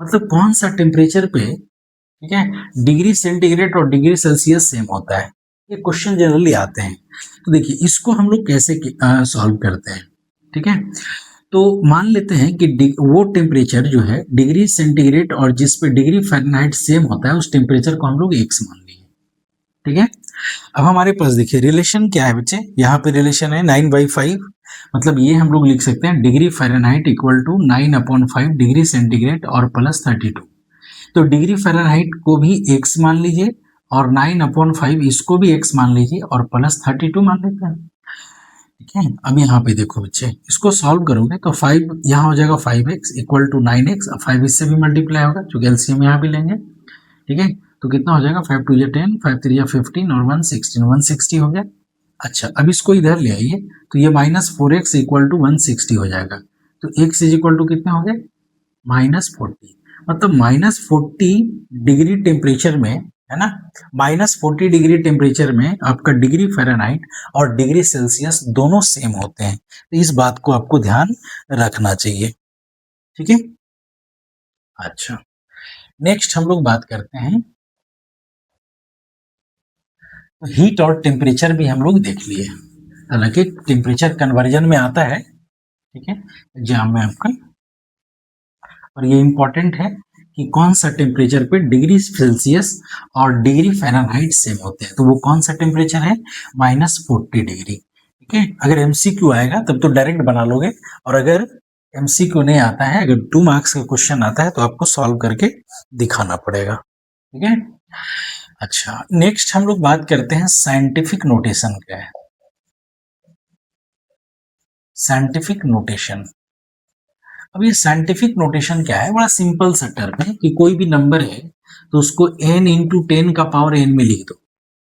मतलब कौन सा टेम्परेचर पे, ठीक है, डिग्री सेंटीग्रेड और डिग्री सेल्सियस सेम होता है, ये क्वेश्चन जनरली आते हैं। तो देखिए इसको हम लोग कैसे सॉल्व करते हैं, ठीक है। तो मान लेते हैं कि वो टेम्परेचर जो है डिग्री सेंटीग्रेड और जिस पे डिग्री फ़ारेनहाइट सेम होता है, उस टेम्परेचर को हम लोग एक्स मान लेंगे, ठीक है। अब हमारे पास देखिए रिलेशन क्या है बच्चे, यहाँ पे रिलेशन है 9/5, मतलब ये हम लोग लिख सकते हैं degree Fahrenheit equal to 9/5 degree centigrade और प्लस 32। तो डिग्री फ़ारेनहाइट को भी x मान लीजिए और 9/5 इसको भी x मान लीजिए और प्लस 32 मान लेते हैं। ठीक है। अब यहाँ पे देखो बच्चे, इसको सॉल्व करोगे तो 5 यहाँ हो जाएगा 5x इक्वल टू 9x, 5 इससे भी मल्टीप्लाई होगा चूंकि एलसीएम यहाँ भी लेंगे। ठीक है। तो कितना हो जाएगा 5 2 10, 5 3 15 और 1 16, 160 हो गया। अच्छा, अब इसको इधर ले आइए तो ये -4x इक्वल टू 160 हो जाएगा। तो x इज इक्वल टू कितना हो गया -40, मतलब -40 डिग्री टेम्परेचर में, है ना, -40 डिग्री टेम्परेचर में आपका डिग्री फ़ारेनहाइट और डिग्री सेल्सियस दोनों सेम होते हैं। तो इस बात को आपको ध्यान रखना चाहिए। ठीक है। अच्छा, नेक्स्ट हम लोग बात करते हैं, हीट और टेम्परेचर भी हम लोग देख लिए, हालांकि टेम्परेचर कन्वर्जन में आता है, ठीक है, एग्जाम में आपका, और ये इंपॉर्टेंट है कि कौन सा टेम्परेचर पे डिग्री सेल्सियस और डिग्री फ़ारेनहाइट सेम होते हैं। तो वो कौन सा टेम्परेचर है, -40 डिग्री। ठीक है। अगर एमसीक्यू आएगा तब तो डायरेक्ट बना लोगे, और अगर एमसीक्यू नहीं आता है, अगर 2 मार्क्स का क्वेश्चन आता है तो आपको सॉल्व करके दिखाना पड़ेगा। ठीक है। अच्छा, नेक्स्ट हम लोग बात करते हैं साइंटिफिक नोटेशन क्या है। साइंटिफिक नोटेशन, अब ये साइंटिफिक नोटेशन क्या है, बड़ा सिंपल सा टर्म है कि कोई भी नंबर है तो उसको n इंटू 10 का पावर n में लिख दो,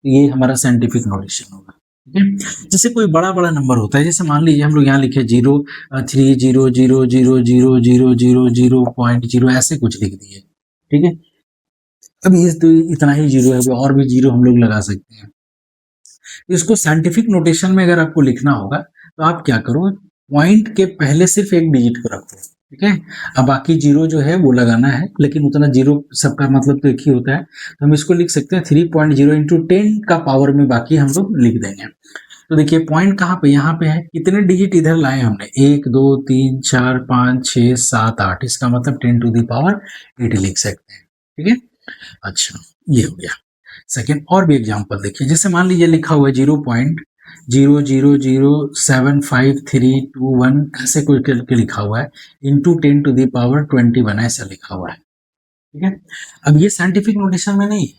ये हमारा साइंटिफिक नोटेशन होगा। ठीक है। जैसे कोई बड़ा बड़ा नंबर होता है, जैसे मान लीजिए हम लोग यहाँ लिखे 0.030000000.0 ऐसे कुछ लिख दिए। ठीक है। अब ये तो इतना ही जीरो है, और भी जीरो हम लोग लगा सकते हैं। इसको साइंटिफिक नोटेशन में अगर आपको लिखना होगा तो आप क्या करो, पॉइंट के पहले सिर्फ एक डिजिट को रखो। ठीक है। अब बाकी जीरो जो है वो लगाना है, लेकिन उतना जीरो सबका मतलब तो एक ही होता है, तो हम इसको लिख सकते हैं 3.0 इंटू 10 का पावर में बाकी हम लोग लिख देंगे। तो देखिए पॉइंट कहाँ पे, यहाँ पे है, कितने डिजिट इधर लाए हमने, 1 2 3 4 5 6 7 8, इसका मतलब 10⁸ लिख सकते हैं। ठीक है। अच्छा, ये हो गया। सेकेंड, और भी एग्जाम्पल देखिए, जैसे मान लीजिए लिखा हुआ है 0.00075321 ऐसे कोई करके लिखा हुआ है, इंटू 10⁻21 ऐसा लिखा हुआ है। ठीक है। अब ये साइंटिफिक नोटेशन में नहीं है,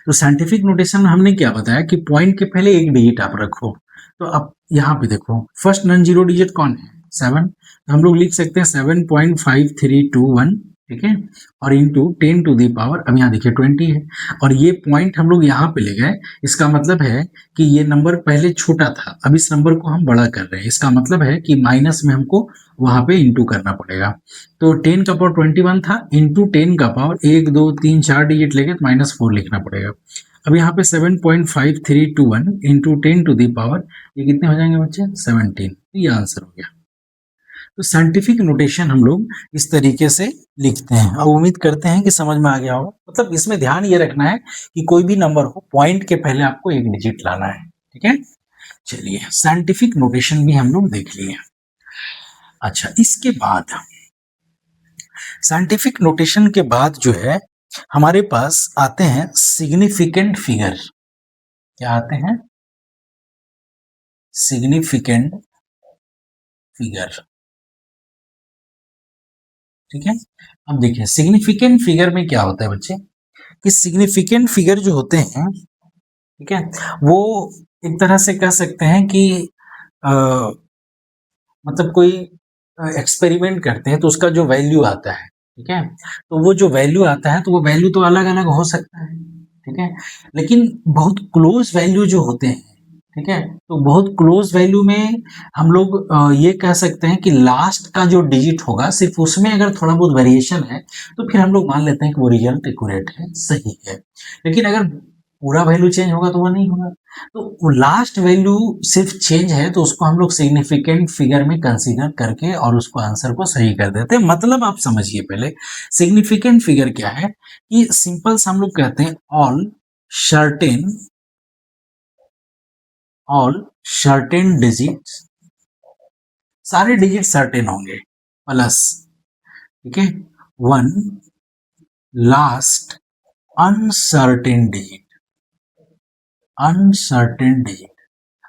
तो साइंटिफिक नोटेशन में हमने क्या बताया कि पॉइंट के पहले एक डिजिट आप रखो। तो अब यहाँ पे देखो फर्स्ट नॉन जीरो डिजिट कौन है, 7, तो हम लोग लिख सकते हैं 7.5321। ठीक है। और इंटू 10⁻, अब यहाँ देखिए 20 है, और ये पॉइंट हम लोग यहाँ पे ले गए, इसका मतलब है कि ये नंबर पहले छोटा था, अब इस नंबर को हम बड़ा कर रहे हैं, इसका मतलब है कि माइनस में हमको वहां पे इंटू करना पड़ेगा। तो 10 का पावर 21 था, इंटू 10 का पावर 1 2 3 4 डिजिट लेके तो -4 लिखना पड़ेगा। अब यहाँ पे 7.5321 इंटू 10⁻, ये कितने हो जाएंगे बच्चे, 17, ये आंसर हो गया। तो साइंटिफिक नोटेशन हम लोग इस तरीके से लिखते हैं। अब उम्मीद करते हैं कि समझ में आ गया होगा, मतलब इसमें ध्यान ये रखना है कि कोई भी नंबर हो, पॉइंट के पहले आपको एक डिजिट लाना है। ठीक है। चलिए, साइंटिफिक नोटेशन भी हम लोग देख लिए। अच्छा, इसके बाद साइंटिफिक नोटेशन के बाद जो है हमारे पास आते हैं सिग्निफिकेंट फिगर। क्या आते हैं, सिग्निफिकेंट फिगर। ठीक है। अब देखिए सिग्निफिकेंट फिगर में क्या होता है बच्चे, कि सिग्निफिकेंट फिगर जो होते हैं, ठीक है, वो एक तरह से कह सकते हैं कि आ, मतलब कोई एक्सपेरिमेंट करते हैं तो उसका जो वैल्यू आता है, ठीक है, तो वो जो वैल्यू आता है तो वो वैल्यू तो अलग अलग हो सकता है। ठीक है। लेकिन बहुत क्लोज वैल्यू जो होते हैं, ठीक है, तो बहुत क्लोज वैल्यू में हम लोग ये कह सकते हैं कि लास्ट का जो डिजिट होगा सिर्फ उसमें अगर थोड़ा बहुत वेरिएशन है तो फिर हम लोग मान लेते हैं कि वो रिजल्ट एक्यूरेट है, सही है। लेकिन अगर पूरा वैल्यू चेंज होगा तो वो नहीं होगा। तो लास्ट वैल्यू सिर्फ चेंज है तो उसको हम लोग सिग्निफिकेंट फिगर में कंसीडर करके और उसको आंसर को सही कर देते हैं। मतलब आप समझिए पहले सिग्निफिकेंट फिगर क्या है, कि सिंपल से हम लोग कहते हैं सर्टेन ऑल सर्टेन डिजिट, सारे डिजिट सर्टेन होंगे, प्लस, ठीक है, one last uncertain digit, uncertain digit.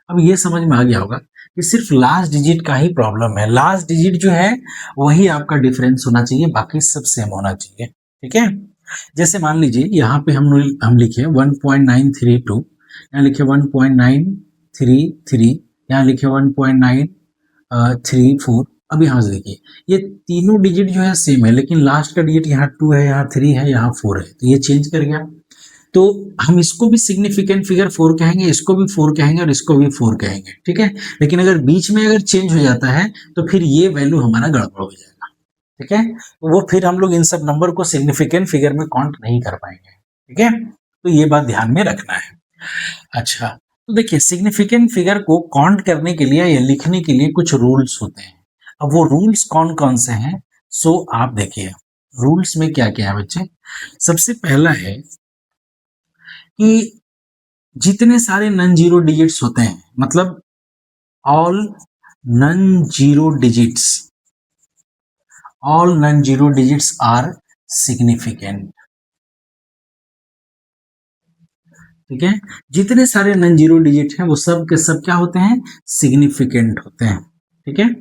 अब ये समझ में आ गया होगा कि सिर्फ लास्ट डिजिट का ही प्रॉब्लम है। लास्ट डिजिट जो है वही आपका डिफरेंस होना चाहिए, बाकी सब सेम होना चाहिए। ठीक है, जैसे मान लीजिए यहाँ पे हम लिखे 1.932, यहाँ लिखे 1.933, यहाँ लिखे 1.934। अब यहाँ से देखिए ये तीनों डिजिट जो है सेम है, लेकिन लास्ट का डिजिट यहाँ 2 है, यहाँ 3 है, यहाँ 4 है, तो ये चेंज कर गया। तो हम इसको भी सिग्निफिकेंट फिगर 4 कहेंगे, इसको भी 4 कहेंगे और इसको भी 4 कहेंगे। ठीक है, लेकिन अगर बीच में अगर चेंज हो जाता है तो फिर ये वैल्यू हमारा गड़बड़ हो जाएगा। ठीक है, तो वो फिर हम लोग इन सब नंबर को सिग्निफिकेंट फिगर में काउंट नहीं कर पाएंगे। ठीक है, तो ये बात ध्यान में रखना है। अच्छा, तो देखिए सिग्निफिकेंट फिगर को काउंट करने के लिए या लिखने के लिए कुछ रूल्स होते हैं। अब वो रूल्स कौन कौन से हैं, सो आप देखिए रूल्स में क्या क्या है बच्चे। सबसे पहला है कि जितने सारे नॉन जीरो डिजिट्स होते हैं, मतलब all non zero digits, all non zero digits are significant. ठीक है, जितने सारे नॉन जीरो डिजिट हैं वो सब के सब क्या होते हैं, सिग्निफिकेंट होते हैं। ठीक है,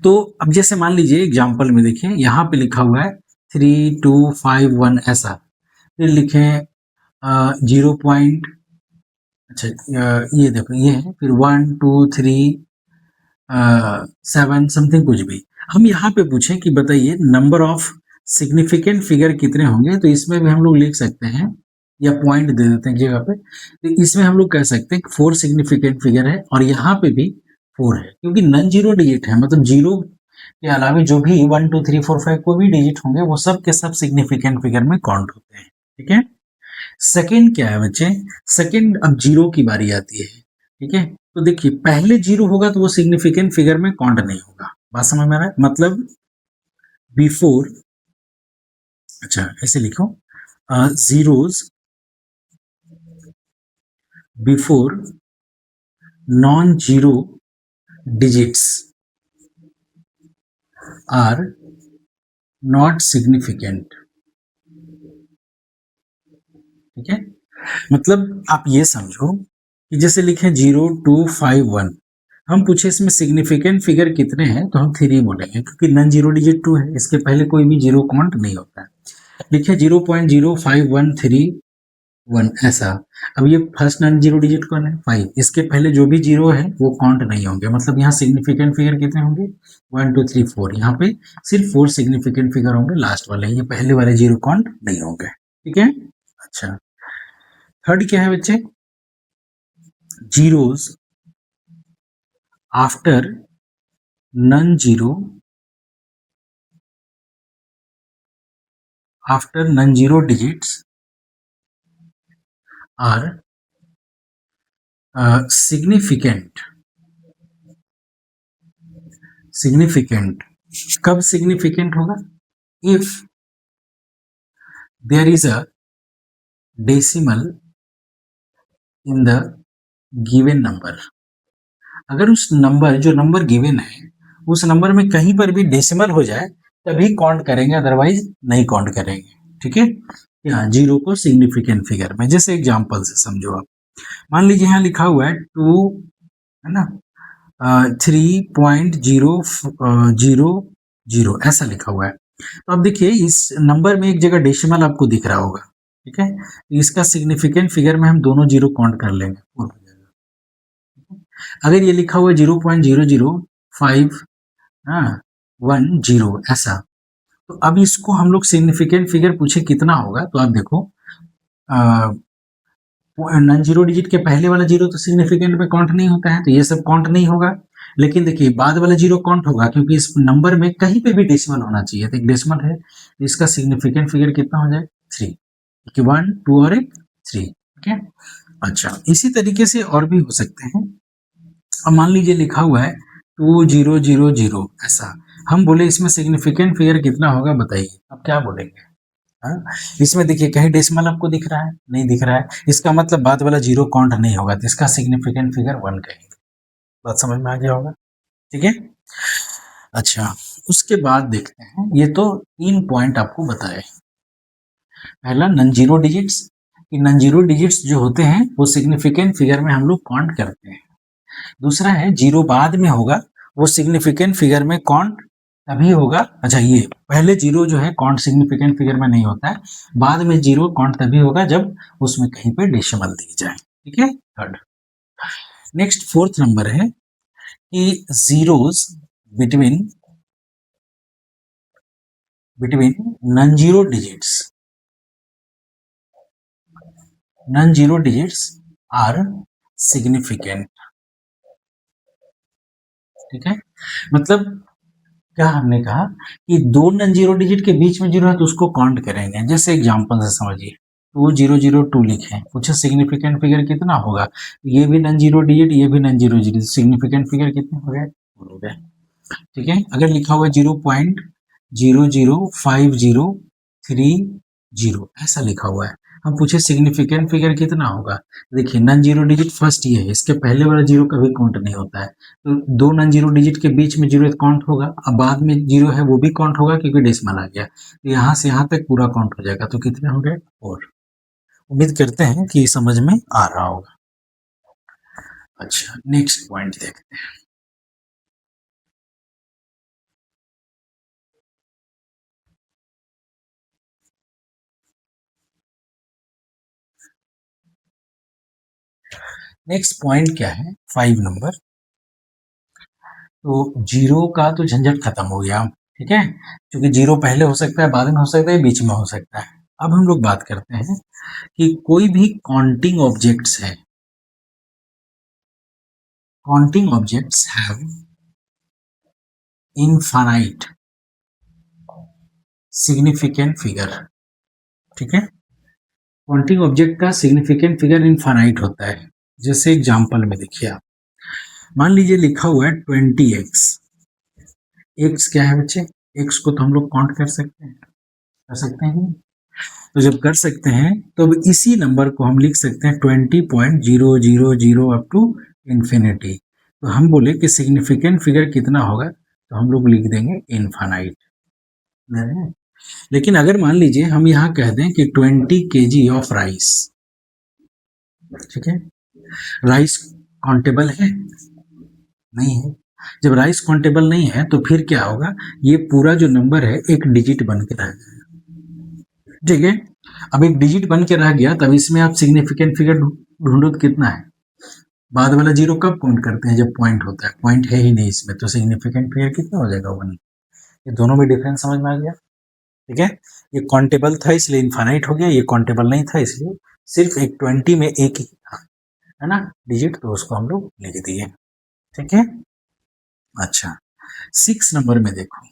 तो अब जैसे मान लीजिए एग्जांपल में देखिए यहाँ पे लिखा हुआ है 3251 ऐसा, फिर लिखे 0. अच्छा ये देखो ये है, फिर 1 2 3 7 समथिंग कुछ भी। हम यहाँ पे पूछें कि बताइए नंबर ऑफ सिग्निफिकेंट फिगर कितने होंगे, तो इसमें भी हम लोग लिख सकते हैं या पॉइंट दे देते हैं जगह पे, तो इसमें हम लोग कह सकते हैं कि 4 सिग्निफिकेंट फिगर है और यहाँ पे भी 4 है, क्योंकि नॉन जीरो डिजिट है, मतलब जीरो के अलावा जो भी 1 2 3 4 5 कोई भी डिजिट होंगे वो सब के सब सिग्निफिकेंट फिगर में काउंट होते हैं। ठीक है, सेकंड क्या है बच्चे, सेकंड अब जीरो की बारी आती है। ठीक है, तो देखिए पहले जीरो होगा तो वो सिग्निफिकेंट फिगर में काउंट नहीं होगा। बात समझ में आ रहा है, मतलब बिफोर, अच्छा ऐसे लिखो, zeros before non zero digits are not significant. ठीक है, मतलब आप ये समझो कि जैसे लिखे 0251, हम पूछे इसमें सिग्निफिकेंट फिगर कितने हैं तो हम 3 बोलेंगे, क्योंकि नॉन जीरो डिजिट 2 है, इसके पहले कोई भी जीरो काउंट नहीं होता है। लिखे 0.05131 ऐसा। अब ये फर्स्ट नॉन जीरो डिजिट कौन है, 5, इसके पहले जो भी जीरो है वो काउंट नहीं होंगे, मतलब यहाँ सिग्निफिकेंट फिगर कितने होंगे 1 2 3 4, यहाँ पे सिर्फ 4 सिग्निफिकेंट फिगर होंगे, लास्ट वाले, ये पहले वाले जीरो काउंट नहीं होंगे। ठीक है, अच्छा थर्ड क्या है बच्चे, zeros after non-zero digits are significant। कब significant होगा, if there is a decimal in the given number। अगर उस नंबर, जो नंबर गिवन है उस नंबर में कहीं पर भी डेसिमल हो जाए तभी काउंट करेंगे, अदरवाइज नहीं काउंट करेंगे। ठीक है, यहाँ जीरो को सिग्निफिकेंट फिगर में, जैसे एग्जांपल से समझो आप, मान लीजिए यहाँ लिखा हुआ है 2 है ना, 3.000 ऐसा लिखा हुआ है। तो अब देखिए इस नंबर में एक जगह डेसिमल आपको दिख रहा होगा। ठीक है, इसका सिग्निफिकेंट फिगर में हम दोनों जीरो काउंट कर लेंगे, अगर ये लिखा हुआ है 0.00510 ऐसा, तो अब इसको हम लोग सिग्निफिकेंट फिगर पूछे कितना होगा, तो आप देखो नॉन जीरो डिजिट के पहले वाला जीरो तो सिग्निफिकेंट में काउंट नहीं होता है, तो ये सब काउंट नहीं होगा, लेकिन देखिए बाद वाला जीरो काउंट होगा, क्योंकि इस नंबर में कहीं पे भी डेसिमल होना चाहिए, तो एक डेसिमल है, इसका सिग्निफिकेंट फिगर कितना हो जाए 3, 1 2 और एक 3। ठीक है, अच्छा इसी तरीके से और भी हो सकते हैं। अब मान लीजिए लिखा हुआ है 2000 ऐसा, हम बोले इसमें सिग्निफिकेंट फिगर कितना होगा बताइए, अब क्या बोलेंगे। हाँ? इसमें देखिए कहीं डेसिमल आपको दिख रहा है, नहीं दिख रहा है, इसका मतलब बाद वाला जीरो काउंट नहीं होगा, तो इसका सिग्निफिकेंट फिगर 1 कहेंगे। बात समझ में आ गया होगा। ठीक है, अच्छा उसके बाद देखते हैं, ये तो 3 पॉइंट आपको बताए, पहला नॉन जीरो डिजिट्स, कि नॉन जीरो डिजिट्स जो होते हैं वो सिग्निफिकेंट फिगर में हम लोग काउंट करते हैं। दूसरा है जीरो बाद में होगा, वो सिग्निफिकेंट फिगर में काउंट तभी होगा। अच्छा, ये पहले जीरो जो है काउंट सिग्निफिकेंट फिगर में नहीं होता है, बाद में जीरो काउंट तभी होगा जब उसमें कहीं पे डेसिमल दी जाए। ठीक है, थर्ड। नेक्स्ट फोर्थ नंबर है कि zeros between non zero digits are significant. ठीक है, मतलब क्या हमने कहा कि दो नॉन जीरो डिजिट के बीच में जीरो है तो उसको काउंट करेंगे। जैसे एग्जांपल से समझिए, 2002 लिखे, पूछे सिग्निफिकेंट फिगर कितना होगा, ये भी नॉन जीरो डिजिट, ये भी non zero digit, significant figure कितने हो गए, हो गए। ठीक है, अगर लिखा हुआ 0.00503 ऐसा लिखा हुआ है, हम पूछे सिग्निफिकेंट फिगर कितना होगा। देखिए नॉन जीरो डिजिट फर्स्ट ये है, इसके पहले वाला जीरो कभी काउंट नहीं होता है, तो दो नॉन जीरो डिजिट के बीच में जीरो काउंट होगा, अब बाद में जीरो है वो भी काउंट होगा क्योंकि डेसिमल आ गया, तो यहाँ से यहाँ तक पूरा काउंट हो जाएगा। तो कितने हो गए, 4। उम्मीद करते हैं कि समझ में आ रहा होगा। अच्छा, नेक्स्ट पॉइंट देखते हैं। नेक्स्ट पॉइंट क्या है, 5 नंबर। तो जीरो का तो झंझट खत्म हो गया। ठीक है, क्योंकि जीरो पहले हो सकता है, बाद में हो सकता है, बीच में हो सकता है। अब हम लोग बात करते हैं कि कोई भी काउंटिंग ऑब्जेक्ट्स है, counting objects have infinite significant figure. ठीक है, काउंटिंग ऑब्जेक्ट का सिग्निफिकेंट फिगर इनफाइनाइट होता है। जैसे एग्जांपल में देखिए आप, मान लीजिए लिखा हुआ है 20x। x क्या है बच्चे, x को तो हम लोग काउंट कर सकते हैं, तो जब कर सकते हैं तो अब इसी नंबर को हम लिख सकते हैं 20.000 अप टू इन्फिनिटी। तो हम बोले कि सिग्निफिकेंट फिगर कितना होगा, तो हम लोग लिख देंगे इनफाइनाइट। लेकिन अगर मान लीजिए हम यहाँ कह दें कि 20 kg ऑफ राइस, ठीक है, राइस काउंटेबल है, नहीं है। जब राइस काउंटेबल नहीं है तो फिर क्या होगा, ये पूरा जो नंबर है एक डिजिट बन के रह गया। ठीक है, अब एक डिजिट बन के रह गया, तब इसमें आप सिग्निफिकेंट फिगर ढूंढो तो कितना है। बाद वाला जीरो कब काउंट करते हैं, जब पॉइंट होता है, पॉइंट है ही नहीं इसमें, तो सिग्निफिकेंट फिगर कितना हो जाएगा, 1। ये दोनों में डिफरेंस समझ में आ गया। ठीक है, ये काउंटेबल था इसलिए इनफाइनाइट हो गया, ये काउंटेबल नहीं था इसलिए सिर्फ एक 20 में एक ही था, है ना, डिजिट, तो उसको हम लोग लिख दिए। ठीक है, अच्छा 6 नंबर में देखो,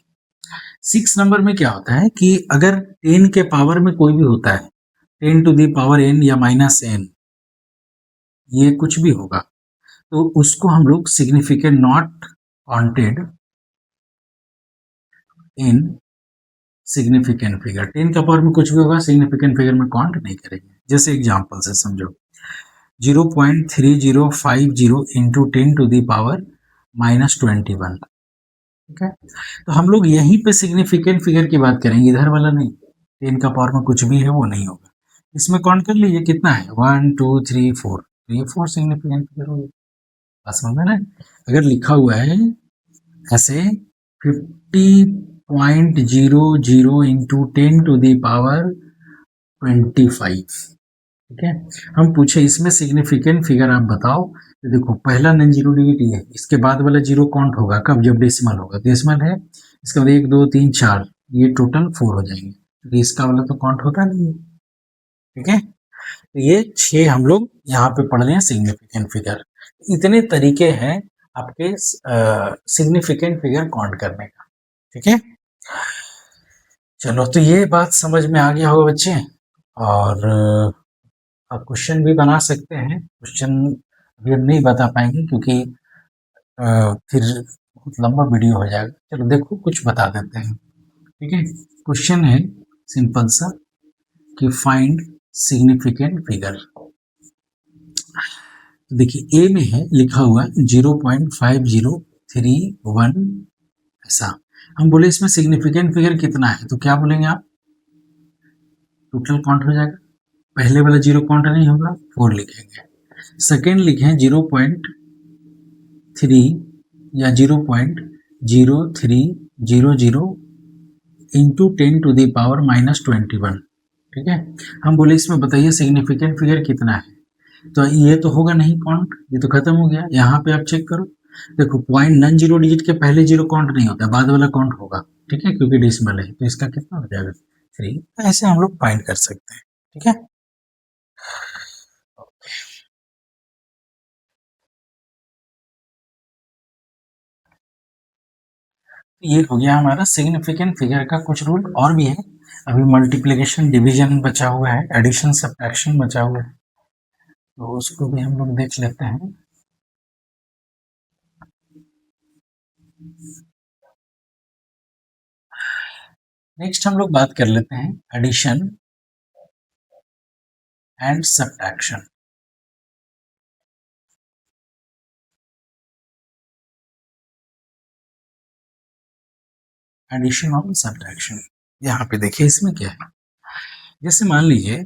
6 नंबर में क्या होता है कि अगर 10 के पावर में कोई भी होता है, 10 टू दी पावर n या -n, ये कुछ भी होगा, तो उसको हम लोग significant not counted in significant figure. 10 का पावर में कुछ भी होगा, सिग्निफिकेंट फिगर में काउंट नहीं करेंगे। जैसे एग्जांपल से समझो, 0.3050 इंटू 10 टू दी पावर -21। ठीक है, तो हम लोग यहीं पे सिग्निफिकेंट फिगर की बात करेंगे, इधर वाला नहीं। 10 का पावर में कुछ भी है वो नहीं होगा, इसमें काउंट कर लीजिए कितना है, 1 2 3 4, ये 4 सिग्निफिकेंट फिगर होगी। बस समझ में ना, अगर लिखा हुआ है ऐसे 50.00 इंटू 10 टू दी पावर 25, ठीक है, हम पूछे इसमें सिग्निफिकेंट फिगर आप बताओ, तो देखो पहला नॉन जीरो डिजिट ये है, इसके बाद वाला जीरो काउंट होगा कब, जब डेसिमल होगा, डेसिमल है, इसके बाद 1 2 3 4, ये टोटल 4 हो जाएंगे, तो इसका वाला तो काउंट होता नहीं है। ठीक है, तो ये 6 हम लोग यहाँ पे पढ़ रहे हैं सिग्निफिकेंट फिगर। इतने तरीके हैं आपके सिग्निफिकेंट फिगर काउंट करने का। ठीक है, चलो तो ये बात समझ में आ गया होगा बच्चे, और आप क्वेश्चन भी बना सकते हैं। क्वेश्चन अभी हम नहीं बता पाएंगे क्योंकि फिर बहुत लंबा वीडियो हो जाएगा। चलो देखो कुछ बता देते हैं। ठीक है, क्वेश्चन है सिंपल सा कि फाइंड सिग्निफिकेंट फिगर। देखिए ए में है लिखा हुआ 0.5031 ऐसा, हम बोले इसमें सिग्निफिकेंट फिगर कितना है, तो क्या बोलेंगे आप, टोटल काउंट हो जाएगा, पहले वाला 0 काउंट नहीं होगा, 4 लिखेंगे। सेकेंड लिखें 0.3 या 0.0300 इंटू 10⁻⁻21। ठीक है, हम बोले इसमें बताइए सिग्निफिकेंट फिगर कितना है, तो ये तो होगा नहीं काउंट, ये तो खत्म हो गया। यहाँ पे आप चेक करो, देखो पॉइंट नॉन जीरो डिजिट के पहले जीरो काउंट नहीं होता, बाद वाला काउंट होगा। ठीक है, क्योंकि डेसिमल है, तो इसका कितना हो जाएगा 3। ऐसे हम लोग फाइंड कर सकते हैं। ठीक है, ये हो गया हमारा सिग्निफिकेंट फिगर का कुछ रूल। और भी है, अभी मल्टीप्लिकेशन डिवीजन बचा हुआ है, एडिशन सब्ट्रैक्शन बचा हुआ है, तो उसको भी हम लोग देख लेते हैं। नेक्स्ट हम लोग बात कर लेते हैं एडिशन एंड सब्ट्रैक्शन। एडिशन और सब्ट्रैक्शन, यहाँ पे देखिए इसमें क्या है। जैसे मान लीजिए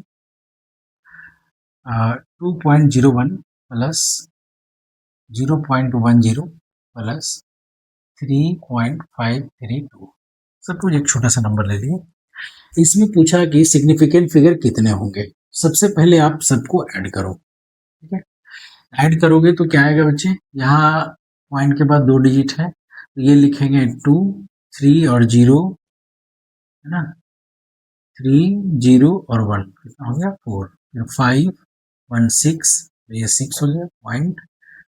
2.01 प्लस 0.10 प्लस 3.532, सपोज एक छोटा सा नंबर ले लिए। इसमें पूछा कि सिग्निफिकेंट फिगर कितने होंगे। सबसे पहले आप सबको ऐड करो। ठीक है, ऐड करोगे तो क्या आएगा बच्चे, यहाँ पॉइंट के बाद 2 डिजिट है, तो ये लिखेंगे 2, 3 और 0, है ना, 3, 0 और 1, कितना हो गया 4, फिर 5, 1, 6, ये 6 हो गया पॉइंट,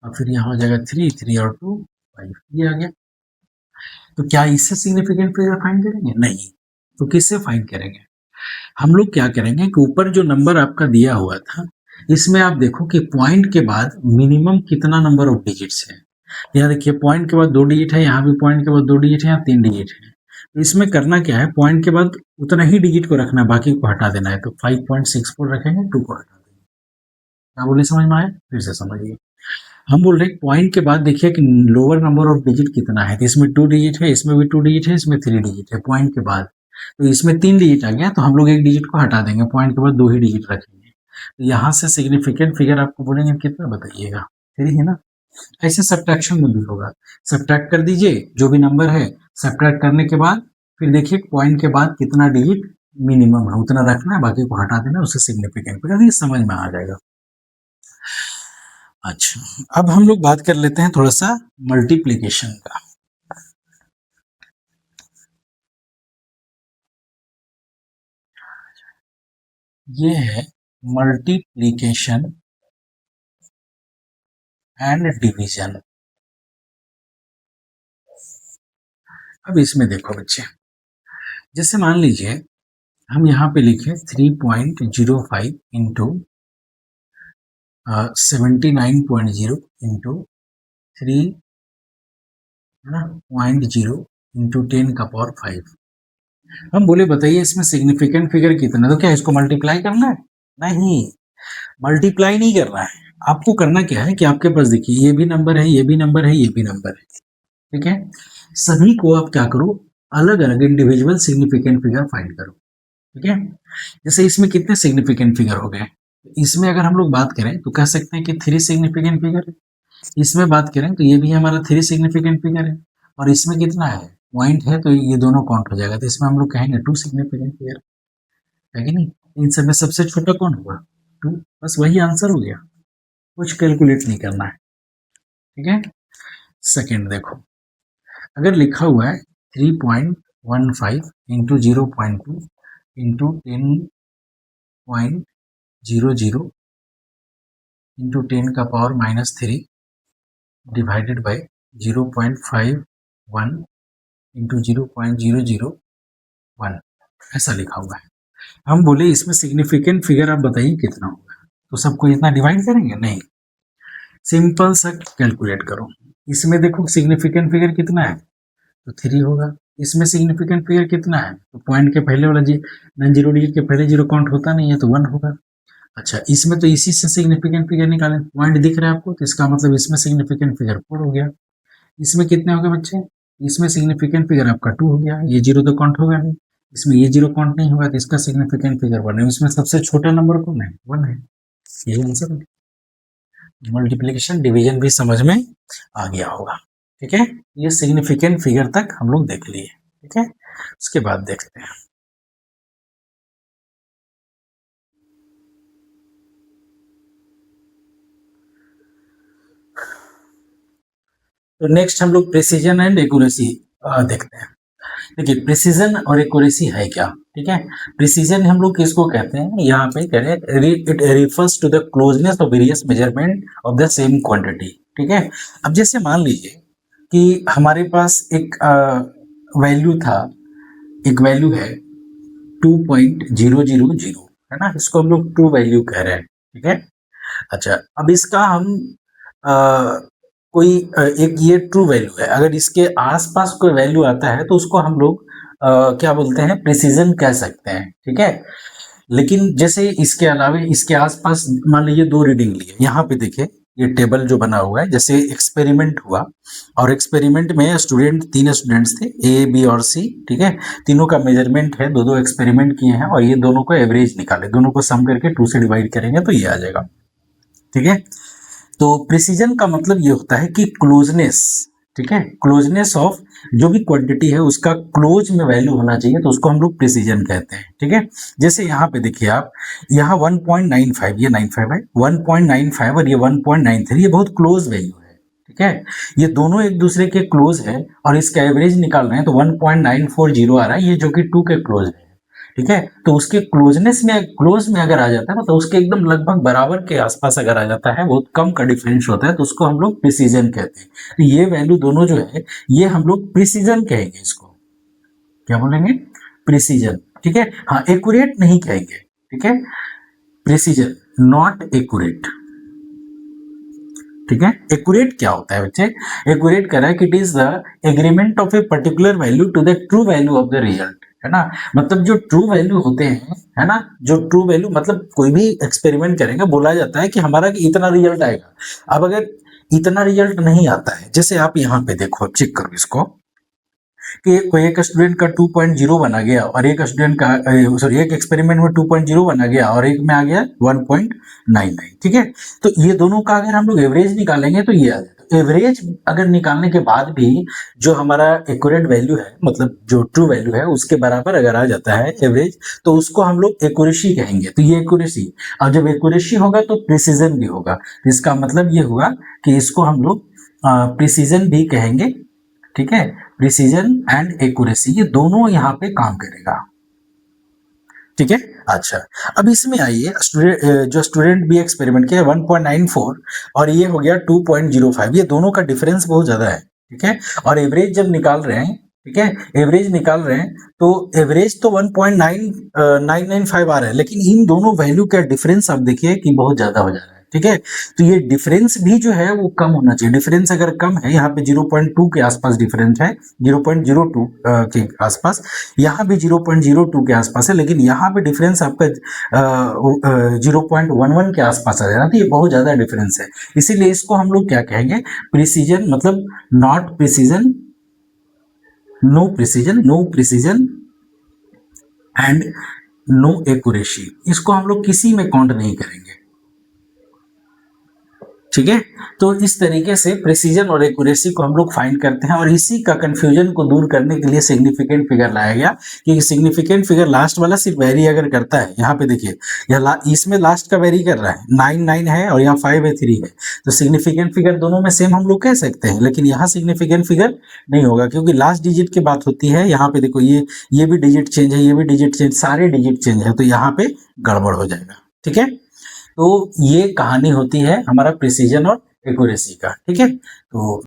और फिर यहाँ हो जाएगा 3, 3 और 2, 5, ये आ गया। तो क्या इससे सिग्निफिकेंट फिगर फाइंड करेंगे? नहीं। तो किससे फाइंड करेंगे? हम लोग क्या करेंगे कि ऊपर जो नंबर आपका दिया हुआ था, इसमें आप देखो कि पॉइंट के बाद मिनिमम कितना नंबर ऑफ डिजिट्स है। यहाँ देखिए पॉइंट के बाद 2 डिजिट है, यहाँ भी पॉइंट के बाद 2 डिजिट है, यहाँ 3 डिजिट है। तो इसमें करना क्या है, पॉइंट के बाद उतना ही डिजिट को रखना है, बाकी को हटा देना है। तो 5.64 रखेंगे, 2 को हटा देंगे। क्या बोले, समझ में आया? फिर से समझिए। हम बोल रहे हैं पॉइंट के बाद देखिए कि लोअर नंबर ऑफ डिजिट कितना है, तो इसमें 2 डिजिट है, इसमें भी 2 डिजिट है, इसमें 3 डिजिट है पॉइंट के बाद। तो इसमें 3 डिजिट आ गया, तो हम लोग एक डिजिट को हटा देंगे, पॉइंट के बाद 2 ही डिजिट रखेंगे। तो यहाँ से सिग्निफिकेंट फिगर आपको बोलेंगे कितना, बताइएगा, 3 है ना। ऐसे सब्ट्रैक्शन में भी होगा, सब्ट्रैक्ट कर दीजिए जो भी नंबर है, सब्ट्रैक्ट करने के बाद फिर देखिए पॉइंट के बाद कितना डिजिट मिनिमम है उतना रखना है, बाकी को हटा देना, उससे सिग्निफिकेंट फिगर ये समझ में आ जाएगा। अच्छा, अब हम लोग बात कर लेते हैं थोड़ा सा मल्टीप्लिकेशन का। ये है मल्टीप्लिकेशन एंड डिवीजन। अब इसमें देखो बच्चे, जैसे मान लीजिए हम यहाँ पे लिखे 3.05 इंटू 79.0 इंटू 3.0 इंटू 10⁻⁵। हम बोले बताइए इसमें सिग्निफिकेंट फिगर कितना, तो क्या इसको मल्टीप्लाई करना है? नहीं, मल्टीप्लाई नहीं करना है। आपको करना क्या है कि आपके पास देखिए ये भी नंबर है, ये भी नंबर है, ये भी नंबर है। ठीक है, सभी को आप क्या करो, अलग अलग इंडिविजुअल सिग्निफिकेंट फिगर फाइंड करो। ठीक है, जैसे इसमें कितने सिग्निफिकेंट फिगर हो गए, इसमें अगर हम लोग बात करें तो कह सकते हैं कि 3 सिग्निफिकेंट फिगर है। इसमें बात करें तो ये भी हमारा 3 सिग्निफिकेंट फिगर है, और इसमें कितना है, पॉइंट है, तो ये दोनों काउंट हो जाएगा, तो इसमें हम लोग कहेंगे 2 सिग्निफिकेंट फिगर है कि नहीं। इन सब में सबसे छोटा कौन होगा, 2, बस वही आंसर हो गया, कुछ कैलकुलेट नहीं करना है। ठीक है, सेकेंड देखो, अगर लिखा हुआ है 3.15 into 0.2 into 10.00 into 10⁻³ divided by 0.51 into 0.001, ऐसा लिखा हुआ है। हम बोले इसमें सिग्निफिकेंट फिगर आप बताइए कितना होगा, तो सबको इतना डिवाइड करेंगे? नहीं, सिंपल सा कैलकुलेट करो। इसमें देखो सिग्निफिकेंट फिगर कितना है, तो 3 होगा। इसमें सिग्निफिकेंट फिगर कितना है, तो पॉइंट के पहले वाला नॉन जीरो डिजिट के पहले जीरो काउंट होता नहीं है, तो 1 होगा। अच्छा, इसमें तो इसी से सिग्निफिकेंट फिगर निकालें, पॉइंट दिख रहा है आपको, तो इसका मतलब इसमें सिग्निफिकेंट फिगर 4 हो गया। इसमें कितने हो गए बच्चे, इसमें सिग्निफिकेंट फिगर आपका 2 हो गया, ये जीरो तो काउंट होगा नहीं, इसमें ये 0 काउंट नहीं होगा तो इसका सिग्निफिकेंट फिगर 1 है। इसमें सबसे छोटा नंबर कौन है? 1 है। यही आंसर है। मल्टीप्लिकेशन डिवीजन भी समझ में आ गया होगा। ठीक है, ये सिग्निफिकेंट फिगर तक हम लोग देख लिए। ठीक है, उसके बाद देखते हैं। तो नेक्स्ट हम लोग प्रिसीजन एंड एक्यूरेसी देखते हैं। देखिए, प्रिसीजन और एक्यूरेसी है क्या? ठीक है, प्रिसीजन हम लोग किसको कहते हैं? यहाँ पे कह रहे हैं it refers to the closeness of various measurement of the same quantity. ठीक है, अब जैसे मान लीजिए कि हमारे पास एक वैल्यू था, एक वैल्यू है 2.000, है ना, इसको हम लोग ट्रू वैल्यू कह रहे हैं। ठीक है, अच्छा, अब इसका हम कोई एक ये ट्रू वैल्यू है, अगर इसके आसपास कोई वैल्यू आता है तो उसको हम लोग क्या बोलते हैं? प्रिसीजन कह सकते हैं। ठीक है, लेकिन जैसे इसके अलावे इसके आसपास मान लीजिए 2 रीडिंग लिए, यहाँ पे देखिए ये टेबल जो बना हुआ है, जैसे एक्सपेरिमेंट हुआ और एक्सपेरिमेंट में स्टूडेंट 3 स्टूडेंट्स थे, ए बी और सी। ठीक है, तीनों का मेजरमेंट है, दो एक्सपेरिमेंट किए हैं और ये दोनों को एवरेज निकाले, दोनों को सम करके 2 से डिवाइड करेंगे तो ये आ जाएगा। ठीक है, तो प्रिसीजन का मतलब ये होता है कि क्लोजनेस, ठीक है, क्लोजनेस ऑफ जो भी क्वांटिटी है उसका क्लोज में वैल्यू होना चाहिए, तो उसको हम लोग प्रिसीजन कहते हैं। ठीक है, जैसे यहाँ पे देखिए आप, यहाँ 1.95, ये 95 है, 1.95 और ये 1.93, ये बहुत क्लोज वैल्यू है। ठीक है, ये दोनों एक दूसरे के क्लोज है और इसका एवरेज निकाल रहे हैं तो 1.940 आ रहा है, ये जो कि 2 के क्लोज है। ठीक है, तो उसके क्लोजनेस में, क्लोज में अगर आ जाता है ना, तो उसके एकदम लगभग बराबर के आसपास अगर आ जाता है, बहुत कम का डिफरेंस होता है, तो उसको हम लोग प्रिसीजन कहते हैं। तो ये वैल्यू दोनों जो है ये हम लोग प्रिसीजन कहेंगे, इसको क्या बोलेंगे? प्रिसीजन। ठीक है, हाँ, एक्यूरेट नहीं कहेंगे। ठीक है, प्रिसीजन, नॉट एक्यूरेट। ठीक है, एक्यूरेट क्या होता है बच्चे? एक्यूरेट कह रहा है कि it is the agreement of a particular value to the true value of the result, है ना, मतलब जो ट्रू वैल्यू होते हैं, है ना, जो ट्रू वैल्यू मतलब कोई भी एक्सपेरिमेंट करेंगे, बोला जाता है कि हमारा कि इतना रिजल्ट आएगा। अब अगर इतना रिजल्ट नहीं आता है, जैसे आप यहाँ पे देखो, चेक करो इसको कि कोई एक स्टूडेंट का 2.0 बना गया और एक स्टूडेंट का सॉरी एक एक्सपेरिमेंट में 2.0 बना गया और एक में आ गया 1.99। ठीक है, तो ये दोनों का अगर हम लोग एवरेज निकालेंगे तो ये आ जाएगा। एवरेज अगर निकालने के बाद भी जो हमारा एक्यूरेट वैल्यू है, मतलब जो ट्रू वैल्यू है, उसके बराबर अगर आ जाता है एवरेज, तो उसको हम लोग एक्यूरेसी कहेंगे। तो ये एक्यूरेसी, और जब एक्यूरेसी होगा तो प्रिसीजन भी होगा। इसका मतलब ये हुआ कि इसको हम लोग प्रिसीजन भी कहेंगे। ठीक है, प्रिसीजन एंड एक्यूरेसी, ये दोनों यहाँ पे काम करेगा। ठीक है, अच्छा, अब इसमें आइए, जो स्टूडेंट भी एक्सपेरिमेंट किया 1.94 और ये हो गया 2.05, ये दोनों का डिफरेंस बहुत ज्यादा है। ठीक है, और एवरेज जब निकाल रहे हैं, ठीक है, एवरेज निकाल रहे हैं तो एवरेज तो 1.995 आ रहा है, लेकिन इन दोनों वैल्यू का डिफरेंस आप देखिए कि बहुत ज्यादा हो जा रहा है। ठीक है, तो ये डिफरेंस भी जो है वो कम होना चाहिए। डिफरेंस अगर कम है, यहाँ पे 0.2 के आसपास डिफरेंस है, 0.02 के आसपास, यहाँ भी 0.02 के आसपास है, लेकिन यहाँ पे डिफरेंस आपका 0.11 के आसपास आ जाएगा, तो ये बहुत ज्यादा डिफरेंस है। इसीलिए इसको हम लोग क्या कहेंगे? प्रिसीजन, मतलब not precision, no precision, no precision and no accuracy, इसको हम लोग किसी में काउंट नहीं करेंगे। ठीक है, तो इस तरीके से प्रिसीजन और एक्यूरेसी को हम लोग फाइंड करते हैं, और इसी का कंफ्यूजन को दूर करने के लिए सिग्निफिकेंट फिगर लाया गया कि सिग्निफिकेंट फिगर लास्ट वाला सिर्फ वेरी अगर करता है, यहाँ पे देखिए इसमें लास्ट का वेरी कर रहा है, 9 है और यहाँ 5 है, 3 है, तो सिग्निफिकेंट फिगर दोनों में सेम हम लोग कह सकते हैं, लेकिन यहाँ सिग्निफिकेंट फिगर नहीं होगा क्योंकि लास्ट डिजिट की बात होती है। यहाँ पे देखो ये भी डिजिट चेंज है, ये भी डिजिट चेंज, सारे डिजिट चेंज है, तो यहाँ पे गड़बड़ हो जाएगा। ठीक है, तो ये कहानी होती है हमारा प्रिसीजन और एक्यूरेसी का। ठीक है, तो